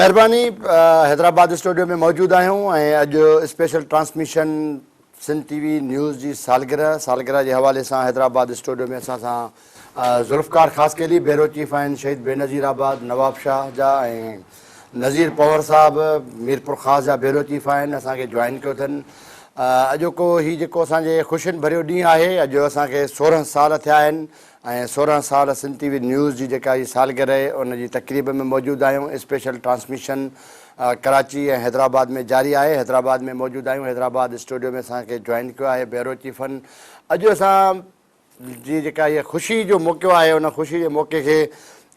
मेहरबानी। हैदराबाद स्टूडियो में मौजूद आहियूं ऐं अॼु special transmission Sindh TV news जी सालगिरह जे हवाले सां हैदराबाद स्टूडियो में असां सां ज़ुल्फ़कार ख़ासकेली ब्यूरो चीफ आहिनि शहीद बेनज़ीराबाद नवाब शाह जा ऐं नज़ीर पवर साहब मीरपुर ख़ास जा ब्यूरो चीफ आहिनि, असांखे जॉइन कयो अथनि। अॼोको हीउ जेको असांजे ख़ुशियुनि भरियो ॾींहुं आहे, अॼु असांखे 16 साल थिया आहिनि ऐं 16 साल सिंध टीवी न्यूज़ जी जेका हीअ सालगिरह आहे उन जी तक़रीब में मौजूदु आहियूं। स्पेशल ट्रांसमिशन कराची ऐं हैदराबाद में जारी आहे। हैदराबाद में मौजूदु आहियूं। हैदराबाद स्टूडियो में असांखे जॉइन कयो आहे ब्यूरो चीफनि। अॼु असां जी जेका इहा ख़ुशी जो मौक़ो आहे उन ख़ुशी जे मौक़े खे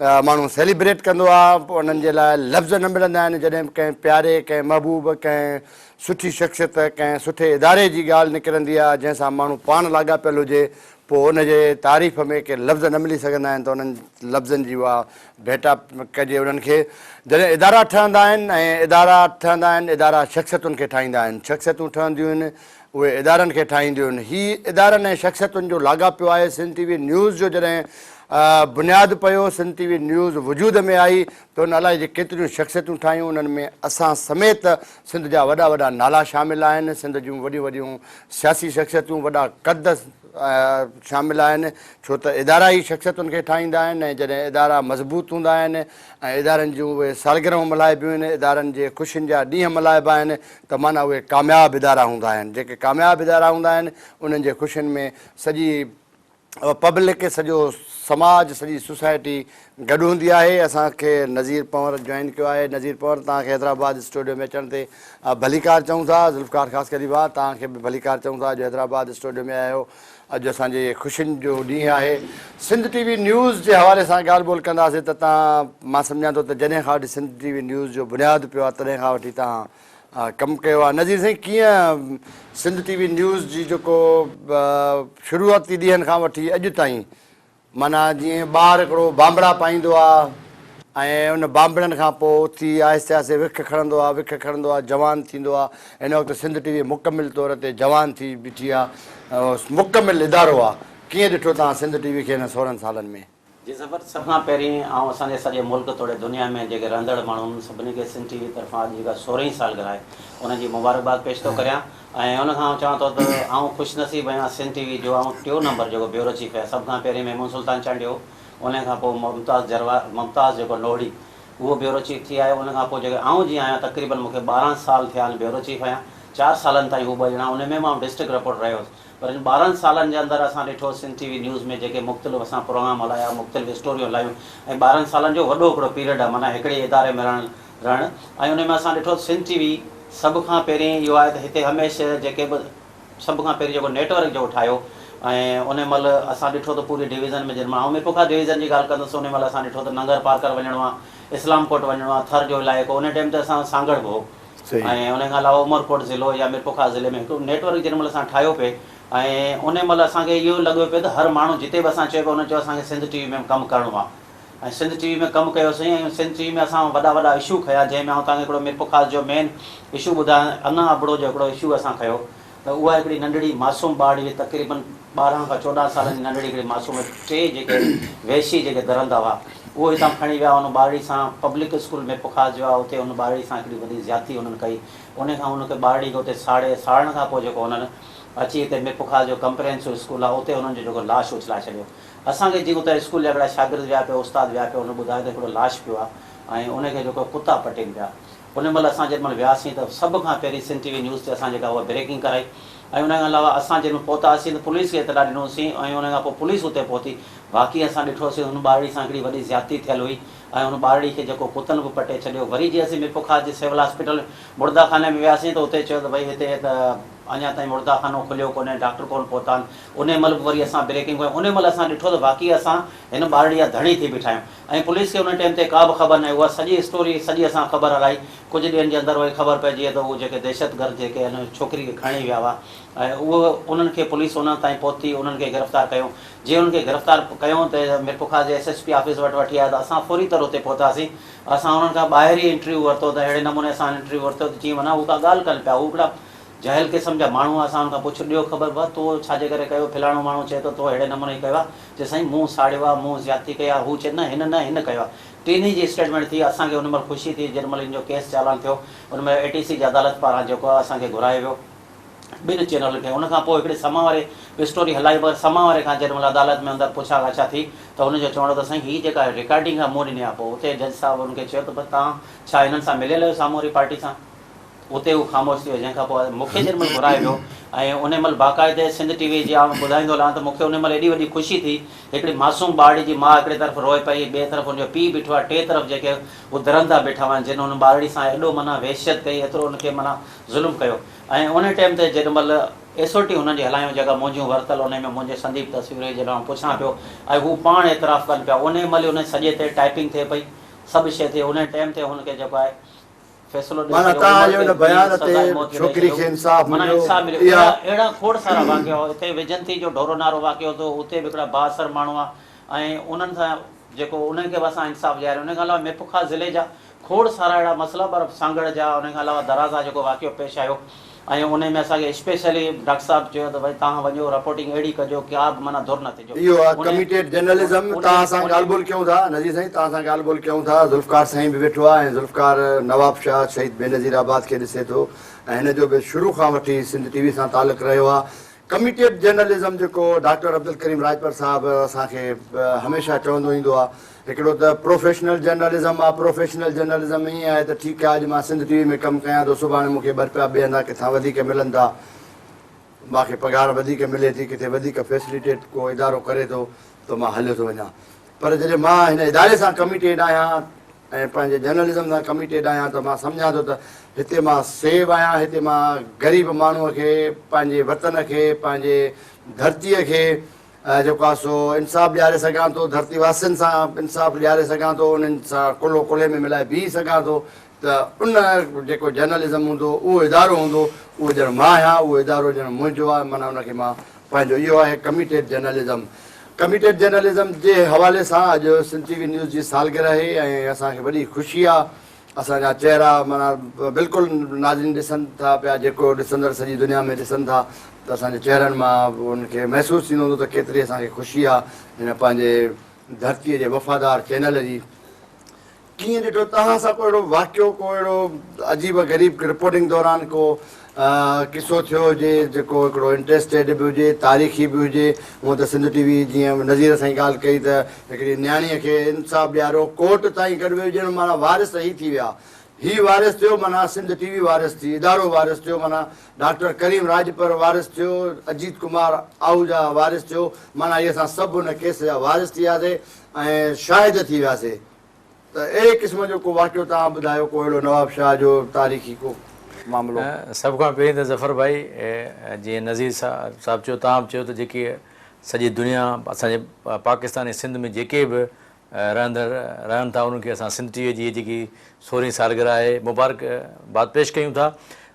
माण्हू सेलिब्रेट कंदो आहे, पोइ उन्हनि जे लाइ लफ़्ज़ न मिलंदा आहिनि। जॾहिं कंहिं प्यारे, कंहिं महबूब, कंहिं सुठी शख़्सियत, कंहिं सुठे इदारे जी ॻाल्हि निकिरंदी आहे जंहिंसां माण्हू पाण लाॻापियल हुजे, पोइ उनजे तारीफ़ में के लफ़्ज़ न मिली सघंदा आहिनि, त उन्हनि लफ़्ज़नि जी उहा भेटा कजे उन्हनि खे। जॾहिं इदारा ठहंदा आहिनि ऐं इदारा शख़्सियतुनि खे ठाहींदा आहिनि, शख़्सियतूं ठहंदियूं आहिनि उहे इदारनि खे ठाहींदियूं आहिनि। हीअ इदारनि ऐं शख़्सियतुनि जो लाॻापियो आहे। सिंध टीवी न्यूज़ जो जॾहिं बुनियादु पियो, सिंध टीवी न्यूज़ वजूद में आई, त उन अलाए जे केतिरियूं शख़्सियतूं ठाहियूं। उन्हनि में असां समेत सिंध जा वॾा वॾा नाला शामिल आहिनि, सिंध जूं वॾियूं वॾियूं सियासी शख़्सियतूं, वॾा कद शामिल आहिनि, छो त इदारा ई शख़्सियतुनि खे ठाहींदा आहिनि। ऐं जॾहिं इदारा मज़बूत हूंदा आहिनि ऐं इदारनि जूं उहे सालगिरहूं मल्हाइबियूं आहिनि, इदारनि जे ख़ुशियुनि जा ॾींहं मल्हाइबा आहिनि, त माना उहे कामयाबु इदारा हूंदा आहिनि। जेके कामयाबु इदारा हूंदा आहिनि उन्हनि जे ख़ुशियुनि में सॼी पब्लिक, सॼो समाज, सॼी सोसाइटी गॾु हूंदी आहे। असांखे नज़ीर पंवर जॉइन कयो आहे। नज़ीर पंवर, तव्हांखे हैदराबाद स्टूडियो में अचण ते भलीकार चऊं था। ज़ुल्फ़कार ख़ासकेली भाउ, तव्हांखे बि भलीकार चऊं था। अॼु हैदराबाद स्टूडियो में आहियो। अॼु असांजे ख़ुशियुनि जो ॾींहुं आहे। सिंध टीवी न्यूज़ जे हवाले सां ॻाल्हि ॿोल कंदासीं त मां सम्झां थो त जॾहिं खां वठी सिंध टीवी न्यूज़ जो बुनियादु पियो आहे तॾहिं खां वठी तव्हां कमु कयो आहे। नज़ीर साईं, कीअं सिंध टीवी न्यूज़ जी जेको शुरूआती ॾींहंनि खां वठी अॼु ताईं, माना जीअं ॿार हिकिड़ो बांबड़ा पाईंदो आहे ऐं उन बांबड़नि खां पोइ उथी आहिस्ते आहिस्ते विख खणंदो आहे, जवान थींदो आहे, हिन वक़्तु सिंध टीवी मुकमिल तौर ते जवान थी बीठी आहे, मुकमिल इदारो आहे। कीअं ॾिठो तव्हां सिंध टीवी खे हिन 16 सालनि में? जी ज़बर, सभ खां पहिरीं असांजे सॼे मुल्क तोड़े दुनिया में जेके रहंदड़ माण्हू सभिनी खे सिंध टीवी तरफ़ां जेका 16 सालगिरह आहे उनजी मुबारकबाद पेश थो करियां। ऐं उनखां चवां थो त ख़ुशनसीब आहियां सिंध टीवी जो टियों नंबर जेको ब्यूरो चीफ आहे। सभ खां पहिरीं महमूद सुल्तान चंडियो, उन खां पोइ मुमताज़ जेको लोहड़ी, उहो ब्यूरो चीफ थी आहे। उनखां पोइ जेके जीअं आहियां, तक़रीबन मूंखे 12 साल थिया आहिनि ब्यूरो चीफ आहियां। 4 सालनि ताईं हू 2 ॼणा, उन में मां डिस्ट्रिक्ट रिपोर्टर रहियो हुउसि। पर इन 12 सालनि जे अंदरि असां ॾिठो सिंध टीवी न्यूज़ में जेके मुख़्तलिफ़ असां प्रोग्राम हलाया, मुख़्तलिफ़ स्टोरियूं हलायूं, ऐं 12 सालनि जो वॾो हिकिड़ो पीरियड आहे, माना हिकिड़े इदारे में रहणु। ऐं उन में असां ॾिठो सिंध टीवी सभ खां पहिरीं इहो आहे त हिते हमेशह जेके बि सभ खां पहिरीं जेको नेटवर्क जेको ठाहियो, ऐं उन महिल असां ॾिठो त पूरी डिवीज़न में जॾहिं मीरपुखा डिवीज़न जी ॻाल्हि कंदुसि, उन महिल असां ॾिठो त नंगर पार्कर वञिणो आहे, इस्लामकोट वञिणो आहे, थर जो इलाइक़ो, उन टाइम ते असां सांगड़ बि हो। ऐं उन खां अलावा उमरकोट ज़िलो या मीरपुखा ज़िले में हिकिड़ो नेटवर्क जंहिं महिल असां ठाहियो पिए, ऐं उन महिल असांखे इहो लॻो पियो त हर माण्हू जिते बि असां चयो पियो उन चयो असांखे सिंध टीवी में कमु करिणो आहे। ऐं सिंध टीवी में कमु कयोसीं ऐं सिंध टीवी में असां वॾा वॾा इशू खया, जंहिंमें तव्हांखे हिकिड़ो मीरपुखा जो मेन इशू ॿुधायां। अना अबड़ो जो हिकिड़ो इशू असां खयो, त उहा हिकिड़ी नंढड़ी मासूम ॿार हुई, तक़रीबन 12 खां 14 सालनि जी नंढड़ी हिकिड़ी मासूम, 3 जेके वेशी जेके दरंदा हुआ, उहो हितां खणी विया। उन ॿारड़ी सां पब्लिक स्कूल में पुखा जो आहे, उते उन ॿारड़ी सां हिकिड़ी वॾी ज़्यादती हुननि कई। उन खां उनखे ॿारड़ी खे उते साड़ण खां पोइ जेको हुननि अची हिते मीरपुखा जो कंप्रेहेंसिव स्कूल आहे, उते हुननि जो जेको लाश उछलाए छॾियो। असांखे जीअं उते स्कूल जा हिकिड़ा शागिर्द विया पिया, उस्ताद विया पिया, हुन ॿुधायो त हिकिड़ो लाश पियो आहे ऐं उनखे जेको कुता पटेनि पिया। उन महिल असां जेॾी महिल वियासीं त सभ खां पहिरीं सिंध टीवी न्यूज़ ते असां जेका उहा ब्रेकिंग कराई। ऐं उन खां अलावा असां जंहिं महिल पहुतासीं त पुलिस खे इतला ॾिनोसीं, ऐं उन खां पोइ पुलिस उते पहुती। बाक़ी असां ॾिठोसीं हुन ॿारड़ी सां हिकिड़ी वॾी ज़्यादती थियल हुई, ऐं हुन ॿारड़ी खे जेको कुतनि बि पटे छॾियो। वरी जीअं असीं मीरपुखा जे सिविल हॉस्पिटल मुर्दाखाने में वियासीं त उते चयो त भई हिते त अञा ताईं मुर्दाखानो खुलियो कोन्हे, डॉक्टर कोन पहुता आहिनि। उन महिल बि वरी असां ब्रेकिंग कयूं। उन महिल असां ॾिठो त बाक़ी असां हिन ॿारड़ी जा धणी थी बीठा आहियूं, ऐं पुलिस खे उन टाइम ते का बि ख़बर न आहे। उहा सॼी स्टोरी सॼी असां ख़बर हलाई। कुझु ॾींहंनि जे अंदरि वरी ख़बर पइजी त उहे जेके दहशतगर्द जेके हिन छोकिरी खे खणी विया हुआ, ऐं उहो उन्हनि खे पुलिस उन ताईं पहुती, उन्हनि खे गिरफ़्तार कयूं। जीअं उन्हनि खे गिरफ़्तार कयूं त मीरपुखा जे SSP ऑफिस वठी आया, त असां फौरी तौर उते पहुतासीं। असां उन्हनि खां ॿाहिरि ई इंटरव्यू वरितो, त अहिड़े नमूने असां इंटरव्यू वरितो त जीअं माना हू का ॻाल्हि कनि पिया। हू हिकिड़ा जहल क़िस्म जा माण्हू असां हुनखां पुछ ॾियो ख़बर पए तो छाजे करे कयो, फलाणो माण्हू चए तो अहिड़े नमूने कयो आहे, चए साईं मूं साड़ियो आहे, मूं ज़्यादती कई आहे, हू चए न हिन कयो आहे। टिनी जी स्टेटमेंट थी। असांखे हुन महिल ख़ुशी थी जेॾी महिल हिन जो केस चालान थियो, हुन में ATC जी अदालत पारां जेको आहे असांखे घुराए वियो ॿिनि चैनल खे। उनखां पोइ हिकिड़े समा वारे स्टोरी हलाई, पर समा वारे खां जेॾी महिल अदालत में अंदरि पुछा गाछा थी त हुनजो चवणो त साईं हीअ जेका रिकॉर्डिंग आहे मूं ॾिनी आहे। पोइ उते जज साहिबु हुनखे चयो त तव्हां छा हिननि सां मिलियल आहियो साम्हूं वारी पार्टी सां? उते हू ख़ामोश थी वियो। जंहिंखां पोइ मूंखे जेॾी महिल घुराए वियो ऐं उन महिल बाक़ाइदे सिंध TV जी आउं ॿुधाईंदो हलां त मूंखे उन महिल एॾी वॾी ख़ुशी थी। हिकिड़ी मासूम ॿारड़ी जी माउ हिकिड़े तरफ़ रोए पई, ॿिए तरफ़ हुनजो पीउ बीठो आहे, टे तरफ़ जेके उधरंदा बीठा हुआ जिन हुन ॿारड़ी सां एॾो माना वहशत कई, एतिरो हुनखे माना ज़ुल्म कयो। ऐं उन टाइम ते जेॾी महिल SOT हुननि जी हलायूं जेका मुंहिंजियूं वरितल, उन में मुंहिंजे संदीप तस्वीर जॾहिं आउं पुछां पियो ऐं हू पाण एतिराफ़ कनि पिया। उन महिल उन सॼे ते टाइपिंग थिए पई, सभु शइ थिए। उन टाइम ते हुनखे जेको आहे फैसलो अहिड़ा खोड़ सारा वाक़िया हो। हिते विजंती जो ढोरो नारो वाक़ियो थियो, उते बि हिकिड़ा बासर माण्हू आहे ऐं उन्हनि सां जेको उन्हनि खे बि असां इंसाफ़ ॾियारियो। उन खां अलावा मिपुखा ज़िले जा खोड़ सारा अहिड़ा मसइला, पर सांगड़ जा, उन खां अलावा दराज़ा जेको वाक़ियो पेश आयो ऐं उन में असांखे स्पेशली डॉक्टर साहिबु चयो त भई तव्हां वञो रिपोर्टिंग अहिड़ी कजो क्या बि माना धुर न थिजो। इहो आहे कमिटेड जर्नलिज़म। तव्हां सां ॻाल्हि ॿोल कयूं था नज़ीर साईं, तव्हां सां ॻाल्हि ॿोल कयूं था। ज़ुल्फ़कार साईं बि वेठो आहे ऐं ज़ुल्फ़कार नवाब शाह शहीद बेनज़ीराबाद खे ॾिसे थो ऐं हिन जो बि शुरू खां वठी सिंध TV सां तालुक़ु रहियो आहे। कमिटेड जर्नलिज़म जेको डॉक्टर अब्दुल करीम राजपर साहिबु असांखे हमेशह चवंदो ईंदो आहे, हिकिड़ो त प्रोफेशनल जर्नलिज़म आहे। प्रोफेशनल जर्नलिज़म ईअं आहे त ठीकु आहे, अॼु मां सिंध TV में कमु कयां थो, सुभाणे मूंखे ॿ रुपया ॿिए हंधा किथां वधीक मिलनि था, मूंखे पघार वधीक मिले थी, किथे वधीक फैसिलिटेट को इदारो करे थो त मां हलियो थो वञा। पर जॾहिं मां हिन इदारे सां कमिटेड आहियां ऐं पंहिंजे जर्नलिज़म सां कमिटेड आहियां त मां सम्झां थो त हिते मां सेव आहियां। हिते मां ग़रीब माण्हूअ खे, पंहिंजे वतन खे, पंहिंजे धरतीअ खे जेको आहे सो इंसाफ़ ॾियारे सघां थो, धरती वासियुनि सां इंसाफ़ ॾियारे सघां थो, उन्हनि सां कुल्हो कुल्हे में मिलाए बीह सघां थो। त उन जेको जर्नलिज़म हूंदो, उहो इदारो हूंदो, उहो ॼण मां आहियां, उहो इदारो ॼण मुंहिंजो आहे, माना उनखे मां पंहिंजो, इहो आहे कमिटेड जर्नलिज़म। कमिटेड जर्नलिज़म जे हवाले सां अॼु सिंध TV न्यूज़ जी सालगिरह आहे ऐं असांखे वॾी ख़ुशी आहे। असांजा चहिरा माना बिल्कुलु नाज़रीन ॾिसनि था पिया, जेको ॾिसंदड़ सॼी दुनिया में ॾिसनि था त असांजे चहिरनि मां उनखे महसूसु थींदो हूंदो त केतिरी असांखे ख़ुशी आहे हिन पंहिंजे धरतीअ जे वफ़ादार चैनल जी। कीअं ॾिठो तव्हां सां को अहिड़ो वाक़ियो, को अहिड़ो अजीब ग़रीब रिपोर्टिंग दौरान को किसो थियो हुजे जेको हिकिड़ो इंट्रस्टेड बि हुजे, तारीख़ी बि हुजे? हूअं त सिंध TV जीअं नज़ीर साईं ॻाल्हि कई त हिकिड़ी न्याणीअ खे इंसाफ़ ॾियारो, कोर्ट ताईं गॾु वियो, ॼण माना वारिस ई थी विया। हीअ वारिस थियो, माना सिंध TV वारिस थी, इदारो वारिस थियो, माना डॉक्टर करीम राजपर वारिस थियो, अजीत कुमार आहूजा वारिस थियो, माना इहे असां सभु हुन केस जा वारिस थी वियासीं ऐं शाहिद थी वियासीं। त अहिड़े क़िस्म जो को वाक़ियो तव्हां ॿुधायो, को अहिड़ो नवाब शाह जो तारीख़ी को मामिलो? सभ खां पहिरीं त ज़फ़र भाई, जीअं नज़ीर साहिबु चयो, तव्हां बि चयो त जेके सॼी दुनिया असांजे पाकिस्तान ऐं सिंध में जेके बि रहनि था उन्हनि खे असां सिंध TV जी जेकी 16वीं सालगिरह आहे मुबारकबाद पेश कयूं था।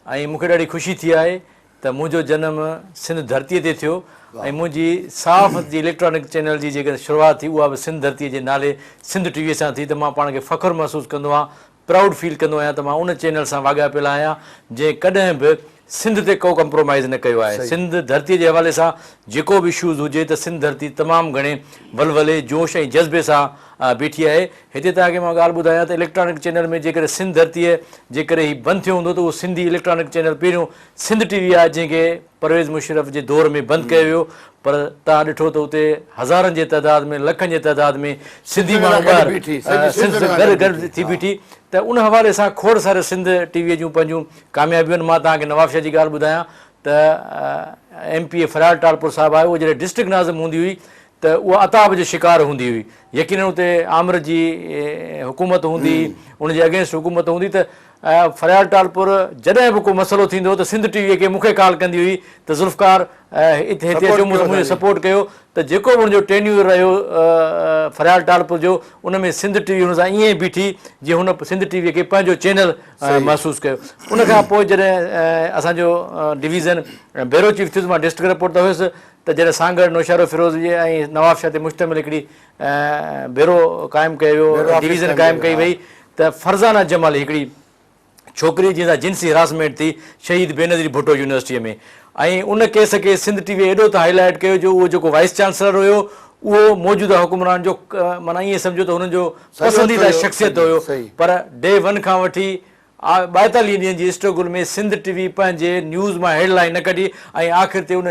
ऐं मूंखे ॾाढी ख़ुशी थी आहे त मुंहिंजो जनमु सिंध धरतीअ ते थियो ऐं मुंहिंजी साफ़ जी इलेक्ट्रॉनिक चैनल जी जेका शुरूआति थी उहा बि सिंध धरतीअ जे नाले सिंध TV सां थी। त मां पाण खे फ़ख़ुरु महसूसु कंदो आहियां, प्राउड फील कंदो आहियां त मां उन चैनल सां वाॻापियल आहियां जंहिं कॾहिं बि सिंध ते को कम्प्रोमाइज़ न कयो आहे। सिंध धरतीअ जे हवाले सां जेको बि इशूज़ हुजे त सिंध धरती तमामु घणे वलवले जोश ऐं जज़्बे सां बीठी आहे। हिते तव्हांखे मां ॻाल्हि ॿुधायां त इलेक्ट्रॉनिक चैनल में जेकॾहिं सिंध धरतीअ जेकॾहिं हीउ बंदि थियो हूंदो त उहो सिंधी इलेक्ट्रॉनिक चैनल पहिरियों सिंध TV आहे जंहिंखे परवेज़ मुशर्रफ जे दौर में बंदि कयो वियो। पर तव्हां ॾिठो त उते हज़ारनि जे तइदाद में, लखनि जे तइदाद में सिंधी माण्हू गॾु थी बीठी। त उन हवाले सां खोड़ सारे सिंध TV जूं पंहिंजूं कामयाबियूं आहिनि। मां तव्हांखे नवाब शाह जी ॻाल्हि ॿुधायां त MP फरार टालपुर साहिबु आहे, उहो जॾहिं डिस्ट्रिक्ट नाज़िम हूंदी हुई त उहा अताब जो शिकार हूंदी हुई। यकीनन उते आमिर जी हुकूमत हूंदी, उनजे अगेंस्ट हुकूमत हूंदी। त फरियाल टालपुर जॾहिं बि को मसइलो थींदो त सिंध TV खे मूंखे कॉल कंदी हुई त ज़ुल्फ़कार हिते अचो, मुंहिंजो सपोर्ट कयो। त जेको बि हुनजो टेन्यूर रहियो फरियाल टालपुर जो, उन में सिंध TV हुन सां ईअं बीठी जीअं हुन सिंध TV खे पंहिंजो चैनल महसूसु कयो। उनखां पोइ जॾहिं असांजो डिवीज़न ब्यूरो चीफ थियो, मां डिस्ट्रिक्ट रिपोर्टर हुयुसि, त जॾहिं सांगड़ नौशारो फिरोज़ जी ऐं नवाब शाह ते मुश्तमिल हिकिड़ी ब्यूरो क़ाइमु कयो वियो, डिवीज़न क़ाइमु कई वई, त फरज़ाना जमाली हिकिड़ी छोकिरी जंहिंसां जिन्सी हरासमेंट थी शहीद बेनज़ीर भुट्टो यूनिवर्सिटीअ में। ऐं उन केस खे सिंध टीवी एॾो त हाईलाइट कयो जो उहो जेको वाइस चांसलर हुयो उहो मौजूदा हुकुमरान जो माना ईअं सम्झो त हुननि जो पसंदीदा शख़्सियत हुयो। पर डे 1 खां वठी 42 ॾींहंनि जी स्ट्रगल में सिंध टीवी पंहिंजे न्यूज़ मां हेडलाइन न कढी ऐं आख़िर ते उन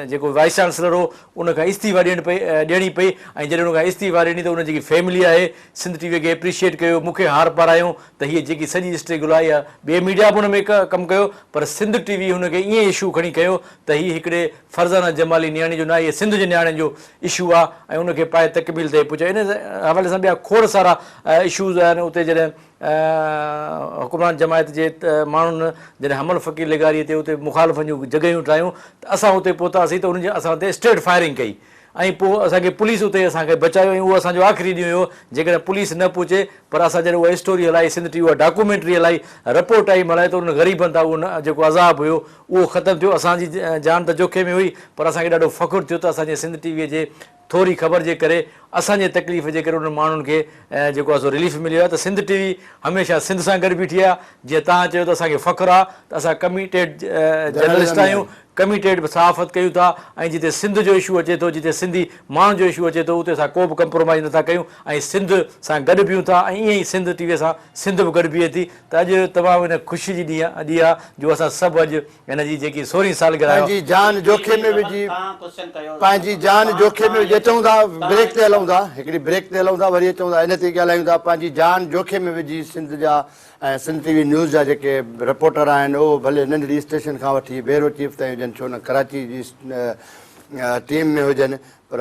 जेको वाइस चांसलर हो उनखां इस्तीफ़ा ॾियणी पई। ऐं जॾहिं उनखां इस्तीफ़ा ॾिनी त उन जेकी फैमिली आहे सिंध टीवीअ खे एप्रिशिएट कयो, मूंखे हार पारायूं त हीअ जेकी सॼी स्ट्रगल आहे या ॿिए मीडिया बि हुन में कमु कयो, पर सिंध टीवी हुनखे ईअं इशू खणी कयो त हीअ हिकिड़े फरज़ाना जमाली नियाणी जो न आहे, इहे सिंध जे नियाणियुनि जो इशू आहे ऐं उनखे पाए तकमील ते पहुचायो। इन हवाले सां ॿिया खोड़ सारा इशूज़ आहिनि। उते जॾहिं हुकुमरान जमायत जे माण्हुनि जॾहिं हमल फ़कीर लिगारीअ ते उते मुखालिफ़नि जूं जॻहियूं ठाहियूं त असां उते पहुतासीं त उनजी असां उते स्ट्रेट फायरिंग कई ऐं पोइ असांखे पुलिस उते असांखे बचायो ऐं उहो असांजो आख़िरी ॾींहुं हुयो। जेकॾहिं पुलिस न पहुचे पर असां जॾहिं उहा स्टोरी हलाई सिंध टीवी उहा डॉक्यूमेंट्री हलाई रिपोर्ट टाइम हलाई त उन ग़रीबनि तां उहो न जेको अज़ाब हुयो उहो ख़तमु थियो। असांजी जान त जोखे में हुई पर असांखे ॾाढो फ़ख़ुरु थियो त असांजे सिंध टीवीअ जे थोरी ख़बर जे करे असांजे तकलीफ़ जे करे उन माण्हुनि खे जेको आहे सो रिलीफ मिलियो आहे। त सिंध टीवी हमेशह सिंध सां गॾु बीठी आहे। जीअं तव्हां चयो त असांखे फ़ख़ुरु आहे त असां कमिटेड जर्नलिस्ट आहियूं, कमिटेड सहाफ़त कयूं था ऐं जिते सिंध जो इशू अचे थो, जिते सिंधी माण्हुनि जो इशू अचे थो उते असां को बि कंप्रोमाइज़ नथा कयूं ऐं सिंध सां गॾु बीहूं था ऐं ईअं ई सिंध टीवीअ सां सिंध बि गॾु बीहे थी। त अॼु तमामु हिन ख़ुशी जी ॾींहुं आहे जो असां सभु अॼु हिन जी जेकी 16वीं सालगिरह पंहिंजी जान जोखिम में विझी पंहिंजी जान जोखिम में विझी अचूं था। ब्रेक ते हलूं था, हिकिड़ी ब्रेक ते हलूं था, वरी अचूं था इन ते ॻाल्हायूं था। पंहिंजी जान जोखिम में विझी सिंध जा ऐं सिंध टीवी न्यूज़ जा जेके रिपोर्टर आहिनि उहो भले नंढड़ी स्टेशन खां वठी ब्यूरो चीफ ताईं हुजनि, छो न कराची जी टीम में हुजनि, पर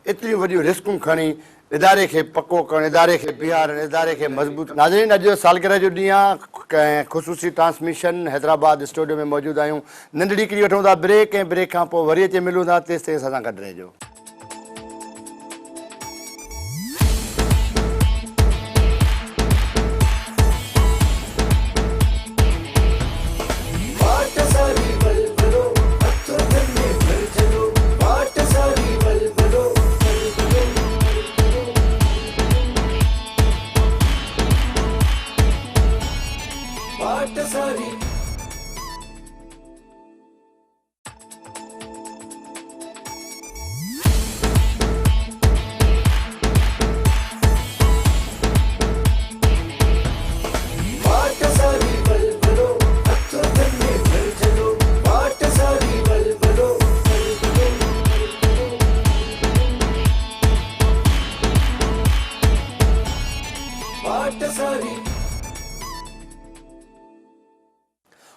एतिरियूं वॾियूं रिस्कूं खणी इदारे खे पको करणु, इदारे खे बीहारणु, इदारे खे मज़बूत। नाज़रीन, अॼु सालगिरह जो ॾींहुं आहे, कंहिं ख़ुशूसी ट्रांसमिशन हैदराबाद स्टूडियो में मौजूदु आहियूं। नंढड़ी हिकिड़ी वठूं था ब्रेक ऐं ब्रेक खां पोइ वरी अची मिलूं था। तेसि ताईं असां सां गॾु रहिजो।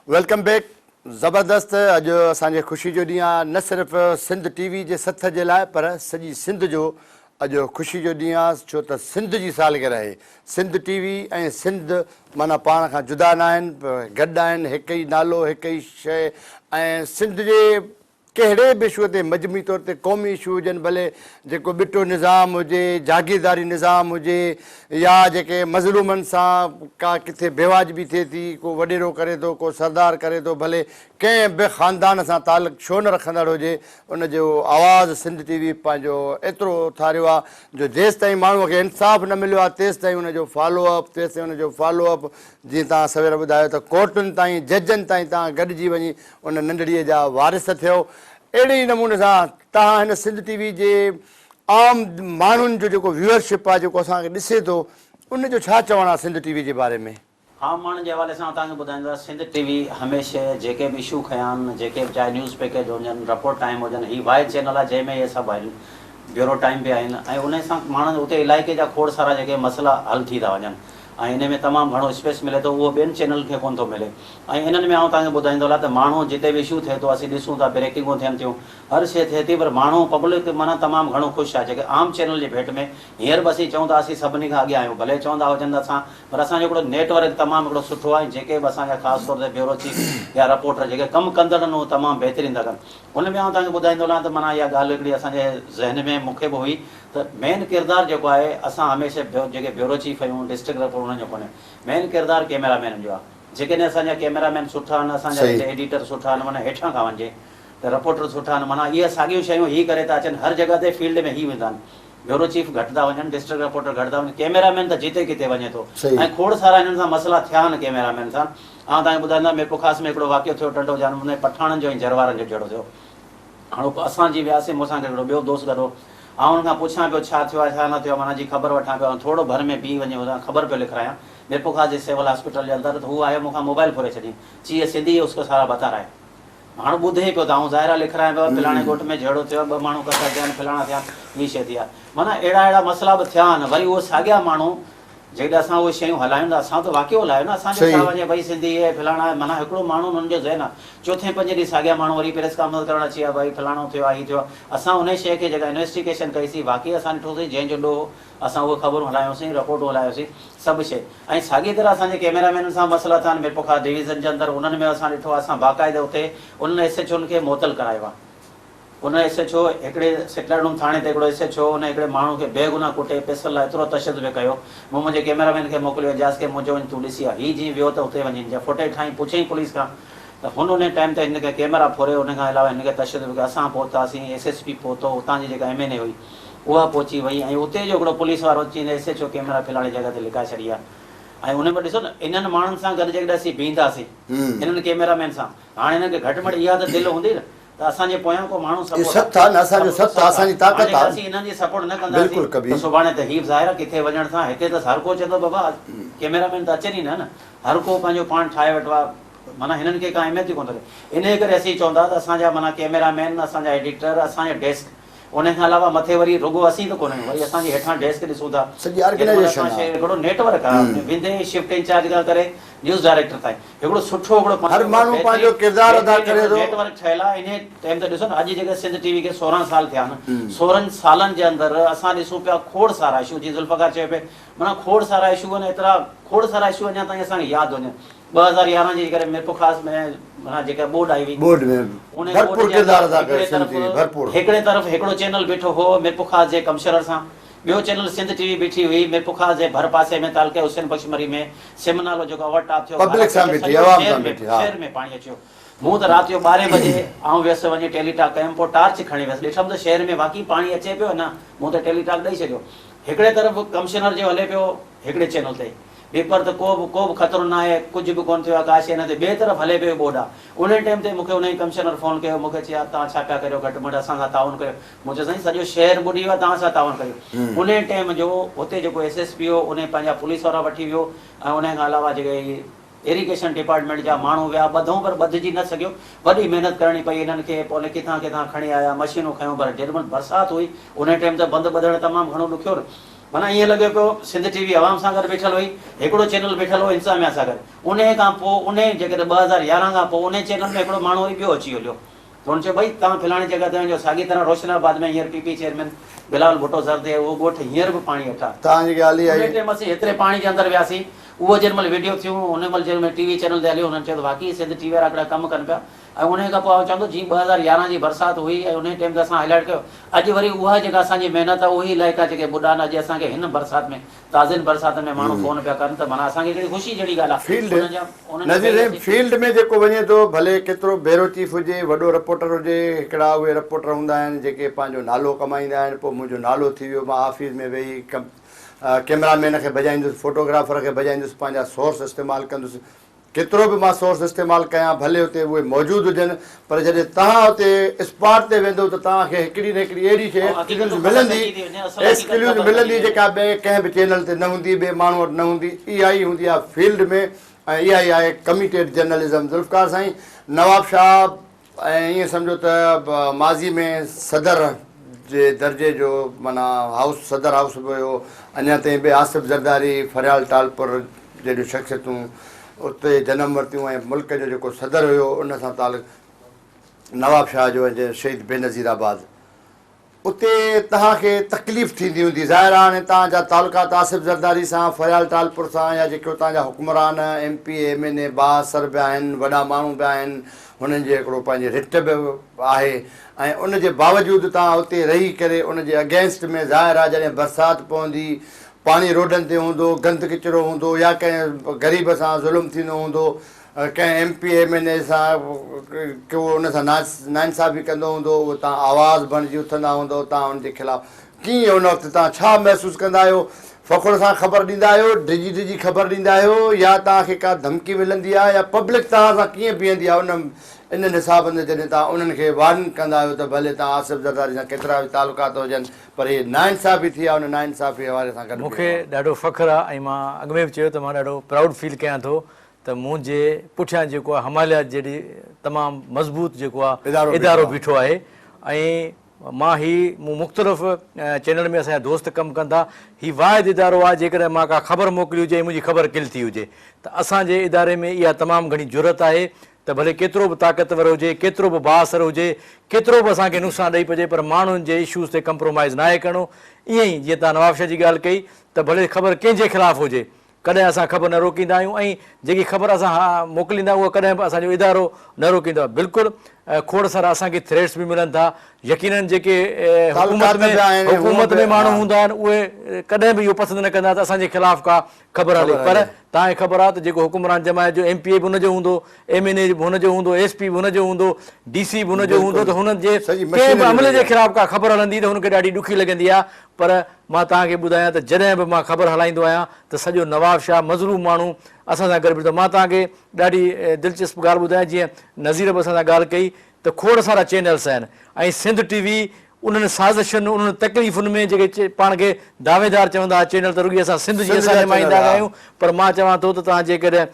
Welcome back. ज़बरदस्त अॼु असांजे ख़ुशी जो ॾींहुं आहे, न सिर्फ़ु सिंध टीवी जे सथ जे लाइ पर सॼी सिंध जो अॼु ख़ुशी जो ॾींहुं आहे, छो त सिंध जी सालगिरह आहे। सिंध टीवी ऐं सिंध माना पाण खां जुदा न आहिनि, गॾु आहिनि, हिकु ई नालो, हिकु ई शइ। ऐं सिंध जे कहिड़े बि इशू ते मजमूई तौर ते क़ौमी इशू हुजनि, भले जेको ॿिटो निज़ाम हुजे, जागीरदारी निज़ाम हुजे या जेके मज़लूमनि सां का किथे बेवाजबी थिए थी, को वॾेरो करे थो, को सरदार करे थो, भले कंहिं बि ख़ानदान सां तालुक़ु छो न रखंदड़ हुजे, उनजो आवाज़ु सिंध टीवी पंहिंजो एतिरो उथारियो आहे जो जेसि ताईं माण्हूअ खे इंसाफ़ न मिलियो आहे तेसि ताईं उनजो फॉलोअप, तेसि ताईं उनजो फॉलोअप जीअं तव्हां सवेर ॿुधायो त कोर्टुनि ताईं, जजनि ताईं तव्हां गॾिजी वञी उन नंढड़ीअ जा वारिस थियो। अहिड़े ई नमूने सां तव्हां हिन सिंध टीवी जे आम माण्हुनि जो जेको व्यूअरशिप आहे, जेको असांखे ॾिसे थो, उनजो छा चवणु आहे सिंध टीवी जे बारे में? आम माण्हुनि जे हवाले सां तव्हांखे ॿुधाईंदासीं, सिंध टीवी हमेशह जेके बि इशू खयां आहिनि, जेके बि चाहे न्यूज़ पैकेज हुजनि, रिपोर्ट टाइम हुजनि, हीअ वाइड चैनल आहे जंहिंमें इहे सभु आहिनि, ब्यूरो टाइम बि आहिनि ऐं उन सां माण्हुनि उते इलाइक़े जा खोड़ सारा जेके मसइला हल थी था वञनि ऐं इन में तमामु घणो स्पेस मिले थो, उहो ॿियनि चैनल खे कोन थो मिले। ऐं इन्हनि में आउं तव्हांखे ॿुधाईंदो आहे त माण्हू जिते बि इशू थिए थो असीं ॾिसूं था, ब्रेकिंगूं थियनि थियूं, हर शइ थिए थी, पर माण्हू पब्लिक माना तमामु घणो ख़ुशि आहे। जेके आम चैनल जे भेट में हींअर बि असीं चऊं था असीं सभिनी खां अॻियां आहियूं, भले चवंदा हुजनि त असां, पर असांजो हिकिड़ो नेटवर्क तमामु हिकिड़ो सुठो आहे। जेके बि असांजा ख़ासि तौर ते ब्यूरो चीफ या रिपोर्टर जेके कमु कंदड़ आहिनि उहे तमामु बहितरीनु था कनि। हुन में आउं तव्हांखे ॿुधाईंदो आहियां त माना इहा ॻाल्हि हिकिड़ी असांजे ज़हन में मूंखे बि हुई त मेन किरदारु जेको आहे असां हमेशह जेके ब्यूरो चीफ आहियूं, डिस्ट्रिक्ट रिपोर्टर, हुननि जो कोन्हे, मेन किरदारु कैमरामैन जो आहे। जेकॾहिं असांजा कैमरामैन सुठा आहिनि, असांजा एडिटर सुठा आहिनि, माना हेठां खां वञे त रिपोर्टर सुठा आहिनि, माना इहे साॻियूं शयूं ई करे था अचनि, हर जॻह ते फील्ड में ई वेंदा आहिनि। ब्यूरो चीफ घटि था वञनि, डिस्ट्रिक्ट रिपोर्टर घटि था वञनि, कैमरामैन त जिते किथे वञे थो। सही। ऐं खोड़ सारा हिननि सां मसइला थिया आहिनि कैमरामैन सां। ऐं तव्हांखे ॿुधाईंदा मीरपुर ख़ासि में हिकिड़ो वाक़ियो थियो टंडो जान में, पठाणनि जो ऐं जरवारनि जो जहिड़ो थियो। हाणे असांजी वियासीं, मूंसां हिकिड़ो ॿियो दोस्त गॾु, ऐं हुन खां पुछां पियो छा थियो आहे छा न थियो आहे, माना जी ख़बर वठां पियो, ऐं थोरो भर में बीह वञे हुतां ख़बर पियो लिखायां मीरपुर ख़ासि जे सिविल हॉस्पिटल जे अंदरि। त हू आयो मूंखां मोबाइल फुरे छॾी, चई सिंधी उसको सारा बता रहा है। हाणे ॿुधे पियो त आउं ज़ाहिरा लिखायां पियो, फलाणे ॻोठ में जहिड़ो थियो, 2 माण्हू कथा थिया आहिनि, फलाणा थिया, ॿी शइ थी आहे। माना अहिड़ा मसइला बि थिया आहिनि। वरी उहो साॻिया माण्हू जेकॾहिं असां उहे शयूं हलायूं था, असां त वाक़ियो हलायो न, असांजे छा वञे भई सिंधी आहे फलाणा, माना हिकिड़ो माण्हू हुननि जो ज़हन आहे। चोथे 5 ॾींहुं साॻिया माण्हू वरी प्रेस कॉन्फ्रेंस करणु अची विया, भई फलाणो थियो आहे, हीअ थियो आहे। असां उन शइ खे जेका इन्वेस्टिगेशन कईसीं, वाक़ई असां ॾिठोसीं, जंहिंजो ॾोहो असां उहे ख़बरूं हलायोसीं, रिपोर्टूं हलायोसीं, सभु शइ। ऐं साॻी तरह असांजे कैमरामैन सां मसइला थिया आहिनि मीरपुर ख़ासि डिवीज़न जे अंदरि। उन्हनि में असां ॾिठो आहे, असां बाक़ाइदा उते उन्हनि SHO खे मुअतल करायो आहे। उन SHO हिकिड़े सेक्रेटरी थाणे ते हिकिड़ो SHO उन हिकिड़े माण्हू खे बेगुनाह कुटे पिस्तल लाइ एतिरो तशदुद कयो। मूं मुंहिंजे कैमरामैन खे मोकिलियो, एजाज़ खे मुंहिंजो वञी तूं ॾिसी आहे, हीअ जीअं वियो त उते वञी जा फोटे ठाही, पुछई पुलिस खां त हुन उन टाइम ते हिनखे कैमरा फोड़े, उन खां अलावा हिनखे तशदुद कयो। असां पहुतासीं, SSP पहुतो, उतां जी जेका MNA हुई उहा पहुची वई, ऐं उते जो हिकिड़ो पुलिस वारो अची SHO कैमरा फलाणी जॻह ते लिकाए छॾी आहे। ऐं उन में ॾिसो न, इन्हनि माण्हुनि सां गॾु जेकॾहिं असीं बीहंदासीं इन्हनि कैमरामैन सां, हाणे हिननि खे घटि में घटि इहा त दिलि हूंदी न त असांजे पोयां को माण्हू सत आहे न, असांजो सत आहे, असांजी ताक़त आहे। असीं हिननि जी सपोर्ट न कंदासीं त सुभाणे त हीअ ज़ाहिर आहे किथे वञण सां, हिते त हर को चए थो बाबा कैमरामैन त अचनि ई न, हर को पंहिंजो पाण ठाहे वेठो आहे, माना हिननि खे का अहमियत ई कोन थो थिए। इन करे असीं चवंदा त असांजा माना कैमरामैन, असांजा एडिटर, असांजा डेस्क, उन खां अलावा मथे वरी रुगो असीं त कोन आहियूं, वरी असांजे हेठां डेस्क ॾिसूं था, सॼी ऑर्गेनाइजेशन हिकिड़ो नेटवर्क आहे, विंदे शिफ्ट इंचार्ज खां करे न्यूज़ डायरेक्टर ताईं हिकिड़ो सुठो हिकिड़ो हर माण्हू पंहिंजो किरदारु अदा करे थो। नेटवर्क ठहियल आहे। इन टाइम ते ॾिसो न, अॼु जेके सिंध TV खे 16 साल थिया आहिनि, 16 सालनि जे अंदरि असां ॾिसूं पिया खोड़ सारा इशू, जीअं ज़ुल्फ़कार चयो पिए, माना खोड़ सारा इशू आहिनि, एतिरा खोड़ सारा इशू अञा ताईं असांखे यादि वञनि। 2011 जी करे मीरपुर ख़ासि में माना जेका बोर्ड आई हुई, बोर्ड में भरपूर किरदार अदा करे भरपूर। हिकिड़े तरफ़ हिकिड़ो चैनल बीठो हो मीरपुर ख़ासि जे कमिश्नर सां, ॿियो चैनल सिंध TV बीठी हुई मीरपुर ख़ासि जे भर पासे में तालके हुसैन बख्शमरी में, सिम नालो जेको ओवरटॉप थियो, पब्लिक सां बीठी, आवाम सां बीठी, शहर में पाणी अचियो। मूं त राति जो 12 बजे आउं वियसि, वञी टेलीटॉक कयमि, पोइ टार्च खणी वियसि, ॾिठमि त शहर में वाक़ई पाणी अचे पियो न, मूं त टेलीटॉक ॾेई छॾियो। हिकिड़े तरफ़ कमिश्नर जो हले पियो हिकिड़े चैनल ते पेपर, त को बि ख़तरो न आहे, कुझु बि कोन थियो आहे, का शइ न थिए, ॿिए तरफ़ हले पियो बोर्ड आहे। उन टाइम ते मूंखे उन ई कमिश्नर फ़ोन कयो, मूंखे चया तव्हां छा पिया करियो, घटि में घटि असां सां ताउन कयो। मूं चयो साईं सॼो शहर ॿुॾी वियो आहे, तव्हां सां ताउन कयो। उन टाइम जो हुते जेको SSP हो, उन पंहिंजा पुलिस वारा वठी वियो, ऐं उन खां अलावा जेके इरिगेशन डिपार्टमेंट जा माण्हू विया, ॿधऊं पर ॿधिजी न सघियो, वॾी महिनत करणी पई इन्हनि खे। पोइ किथां किथां खणी आया, मशीनूं खयूं, पर जेॾीमहिल बरसाति हुई उन टाइम त बंदि ॿधणु तमामु घणो ॾुखियो न। माना ईअं लॻे पियो सिंध TV आवाम सां गॾु वेठल हुई, हिकिड़ो चैनल वेठल हो इंतिज़ामिया सां गॾु। उन खां पोइ उन जेके 2011 खां पोइ उन चैनल में हिकिड़ो माण्हू वरी ॿियो अची वियो। त हुन चयो भई तव्हां फलाणी जॻह ते वञो। साॻी तरह रोशनाबाद में हींअर PP chairman Bilal Bhutto sir ते उहो ॻोठ हींअर बि पाणी हेठां, तव्हांजी ॻाल्हि उन टाइम असीं हेतिरे पाणी जे अंदरि वियासीं। उहो जेॾीमहिल वीडियो थियूं, उन महिल जेॾीमहिल TV चैनल ते हलियो, हुननि चयो त वाक़ई सिंध TV वारा हिकिड़ा कमु कनि पिया। ऐं उन खां पोइ चवंदो जीअं 2011 जी बरसाति हुई, ऐं उन टाइम ते असां हाईलाइट कयो। अॼु वरी उहा जेका असांजी महिनत आहे, उहे इलाइक़ा जेके ॿुॾा आहिनि, अॼु असांखे हिन बरसाति में, ताज़नि बरसाति में माण्हू फ़ोन पिया कनि, त माना असांखे हिकिड़ी ख़ुशी जहिड़ी ॻाल्हि आहे। फील्ड फील्ड में जेको वञे थो, भले केतिरो ब्यूरो चीफ हुजे, वॾो रिपोर्टर हुजे, हिकिड़ा उहे रिपोर्टर हूंदा आहिनि जेके पंहिंजो नालो कमाईंदा आहिनि। पोइ मुंहिंजो नालो थी वियो, मां ऑफिस में वेही कैमरामैन खे बजाईंदुसि, फोटोग्राफर खे बजाईंदुसि, पंहिंजा सोर्स इस्तेमालु कंदुसि। केतिरो बि मां सोर्स इस्तेमालु कयां, भले हुते उहे मौजूदु हुजनि, पर जॾहिं तव्हां हुते स्पॉट ते वेंदो त तव्हांखे हिकिड़ी न हिकिड़ी अहिड़ी शइ एक्सक्लूसिव मिलंदी जेका ॿिए कंहिं बि चैनल ते न हूंदी, ॿिए माण्हू वटि न हूंदी। इहा ई हूंदी आहे फील्ड में, ऐं इहा ई आहे कमिटेड जर्नलिज़म। ज़ुल्फ़कार साईं, नवाब शाह ऐं ईअं सम्झो त माज़ी में सदर जे दर्जे जो माना हाउस, सदर हाउस बि हुयो। अञा ताईं बि आसिफ़ ज़रदारी, फरियाल टालपुर जहिड़ियूं शख़्सियतूं उते जनम वरितियूं, ऐं मुल्क जो जेको सदर हुयो उन सां तालुक़ नवाब शाह जो, ऐं शहीद बेनज़ीराबाद, उते तव्हांखे तकलीफ़ थींदी हूंदी। ज़ाहिर आहे हाणे तव्हांजा तालुकात आसिफ़ ज़रदारी सां, फरियाल टालपुर सां, या जेके तव्हांजा हुक्मरान MP MNA बासर बि आहिनि, वॾा माण्हू बि आहिनि, हुननि जे हिकिड़ो पंहिंजी रिट बि आहे। ऐं उनजे बावजूदि तव्हां उते रही करे उनजे अगेंस्ट में, ज़ाहिर आहे जॾहिं बरसाति पवंदी, पाणी रोडनि ते हूंदो, गंद किचिरो हूंदो, या कंहिं ग़रीब सां ज़ुल्म थींदो हूंदो, कंहिं MP MNA सां को उन सां नाइंसाफ़ी कंदो हूंदो, उहो तव्हां आवाज़ु बणिजी उथंदा हूंदो, तव्हां उनजे ख़िलाफ़ु कीअं हुन वक़्तु तव्हां छा महसूसु कंदा आहियो? फ़ख़ुर सां ख़बर ॾींदा आहियो, डिजी डिजी ख़बर ॾींदा आहियो, या तव्हांखे का धमकी मिलंदी आहे, या पब्लिक तव्हां सां कीअं बीहंदी आहे उन इन्हनि हिसाबनि ते जॾहिं तव्हां उन्हनि खे वार्न कंदा आहियो त भले तव्हां आसिफ़ ज़रदारी सां केतिरा बि तालुकात हुजनि पर इहे नाइंसाफ़ी थी आहे, उन नाइंसाफ़ी वारे सां गॾु मूंखे ॾाढो फ़ख़्रु आहे ऐं मां अॻु में बि चयो त मां ॾाढो प्राउड फील कयां थो त मुंहिंजे पुठियां जेको आहे हिमालय जहिड़ी तमामु मज़बूत जेको आहे इदारो बीठो आहे। ऐं मां मूं मुख़्तलिफ़ चैनल में असांजा दोस्त कमु कंदा, हीउ वाहिद इदारो आहे जेकॾहिं मां का ख़बर मोकिली हुजे मुंहिंजी ख़बर किल थी हुजे त असांजे इदारे में इहा तमामु घणी ज़रूरत आहे त भले केतिरो बि ताक़तवर हुजे, केतिरो बि बाअसर हुजे, केतिरो बि असांखे नुक़सानु ॾेई पए पर माण्हुनि जे इशूज़ ते कंप्रोमाइज़ न आहे करिणो। ईअं ई जीअं तव्हां नवाब शाह जी ॻाल्हि कई त भले ख़बर कंहिंजे ख़िलाफ़ु हुजे कॾहिं असां ख़बर न रोकींदा आहियूं ऐं जेकी ख़बर असां मोकिलींदा उहा कॾहिं बि असांजो इदारो न रोकींदो आहे। बिल्कुलु खोड़ सारा असांखे थ्रेट्स बि मिलनि था, यकीननि जेके हुकूमत में माण्हू हूंदा आहिनि उहे कॾहिं बि इहो पसंदि न कंदा त असांजे ख़िलाफ़ु का ख़बर हले, पर तव्हांखे ख़बर आहे त जेको हुकुमरान जमायत जो MPA बि हुनजो हूंदो, MNA बि हुनजो हूंदो, SP बि हुनजो हूंदो, DC बि हुनजो हूंदो, त हुननि जे कंहिं बि अमले जे ख़िलाफ़ु का ख़बर हलंदी त हुनखे ॾाढी ॾुखी लॻंदी आहे। पर मां तव्हांखे ॿुधायां त जॾहिं बि मां ख़बर हलाईंदो आहियां त सॼो नवाब शाह मज़लूम माण्हू असां सां गॾु बीठो। मां तव्हांखे ॾाढी दिलचस्प ॻाल्हि ॿुधायां, जीअं नज़ीर बि असां सां ॻाल्हि कई त खोड़ सारा चैनल्स आहिनि ऐं सिंध TV उन्हनि साज़िशुनि उन्हनि तकलीफ़ुनि में जेके पाण खे दावेदार चवंदा हुआ चैनल त रुॻी असां सिंध जी असां निमाईंदा आहियूं, पर मां चवां थो त तव्हां जेकॾहिं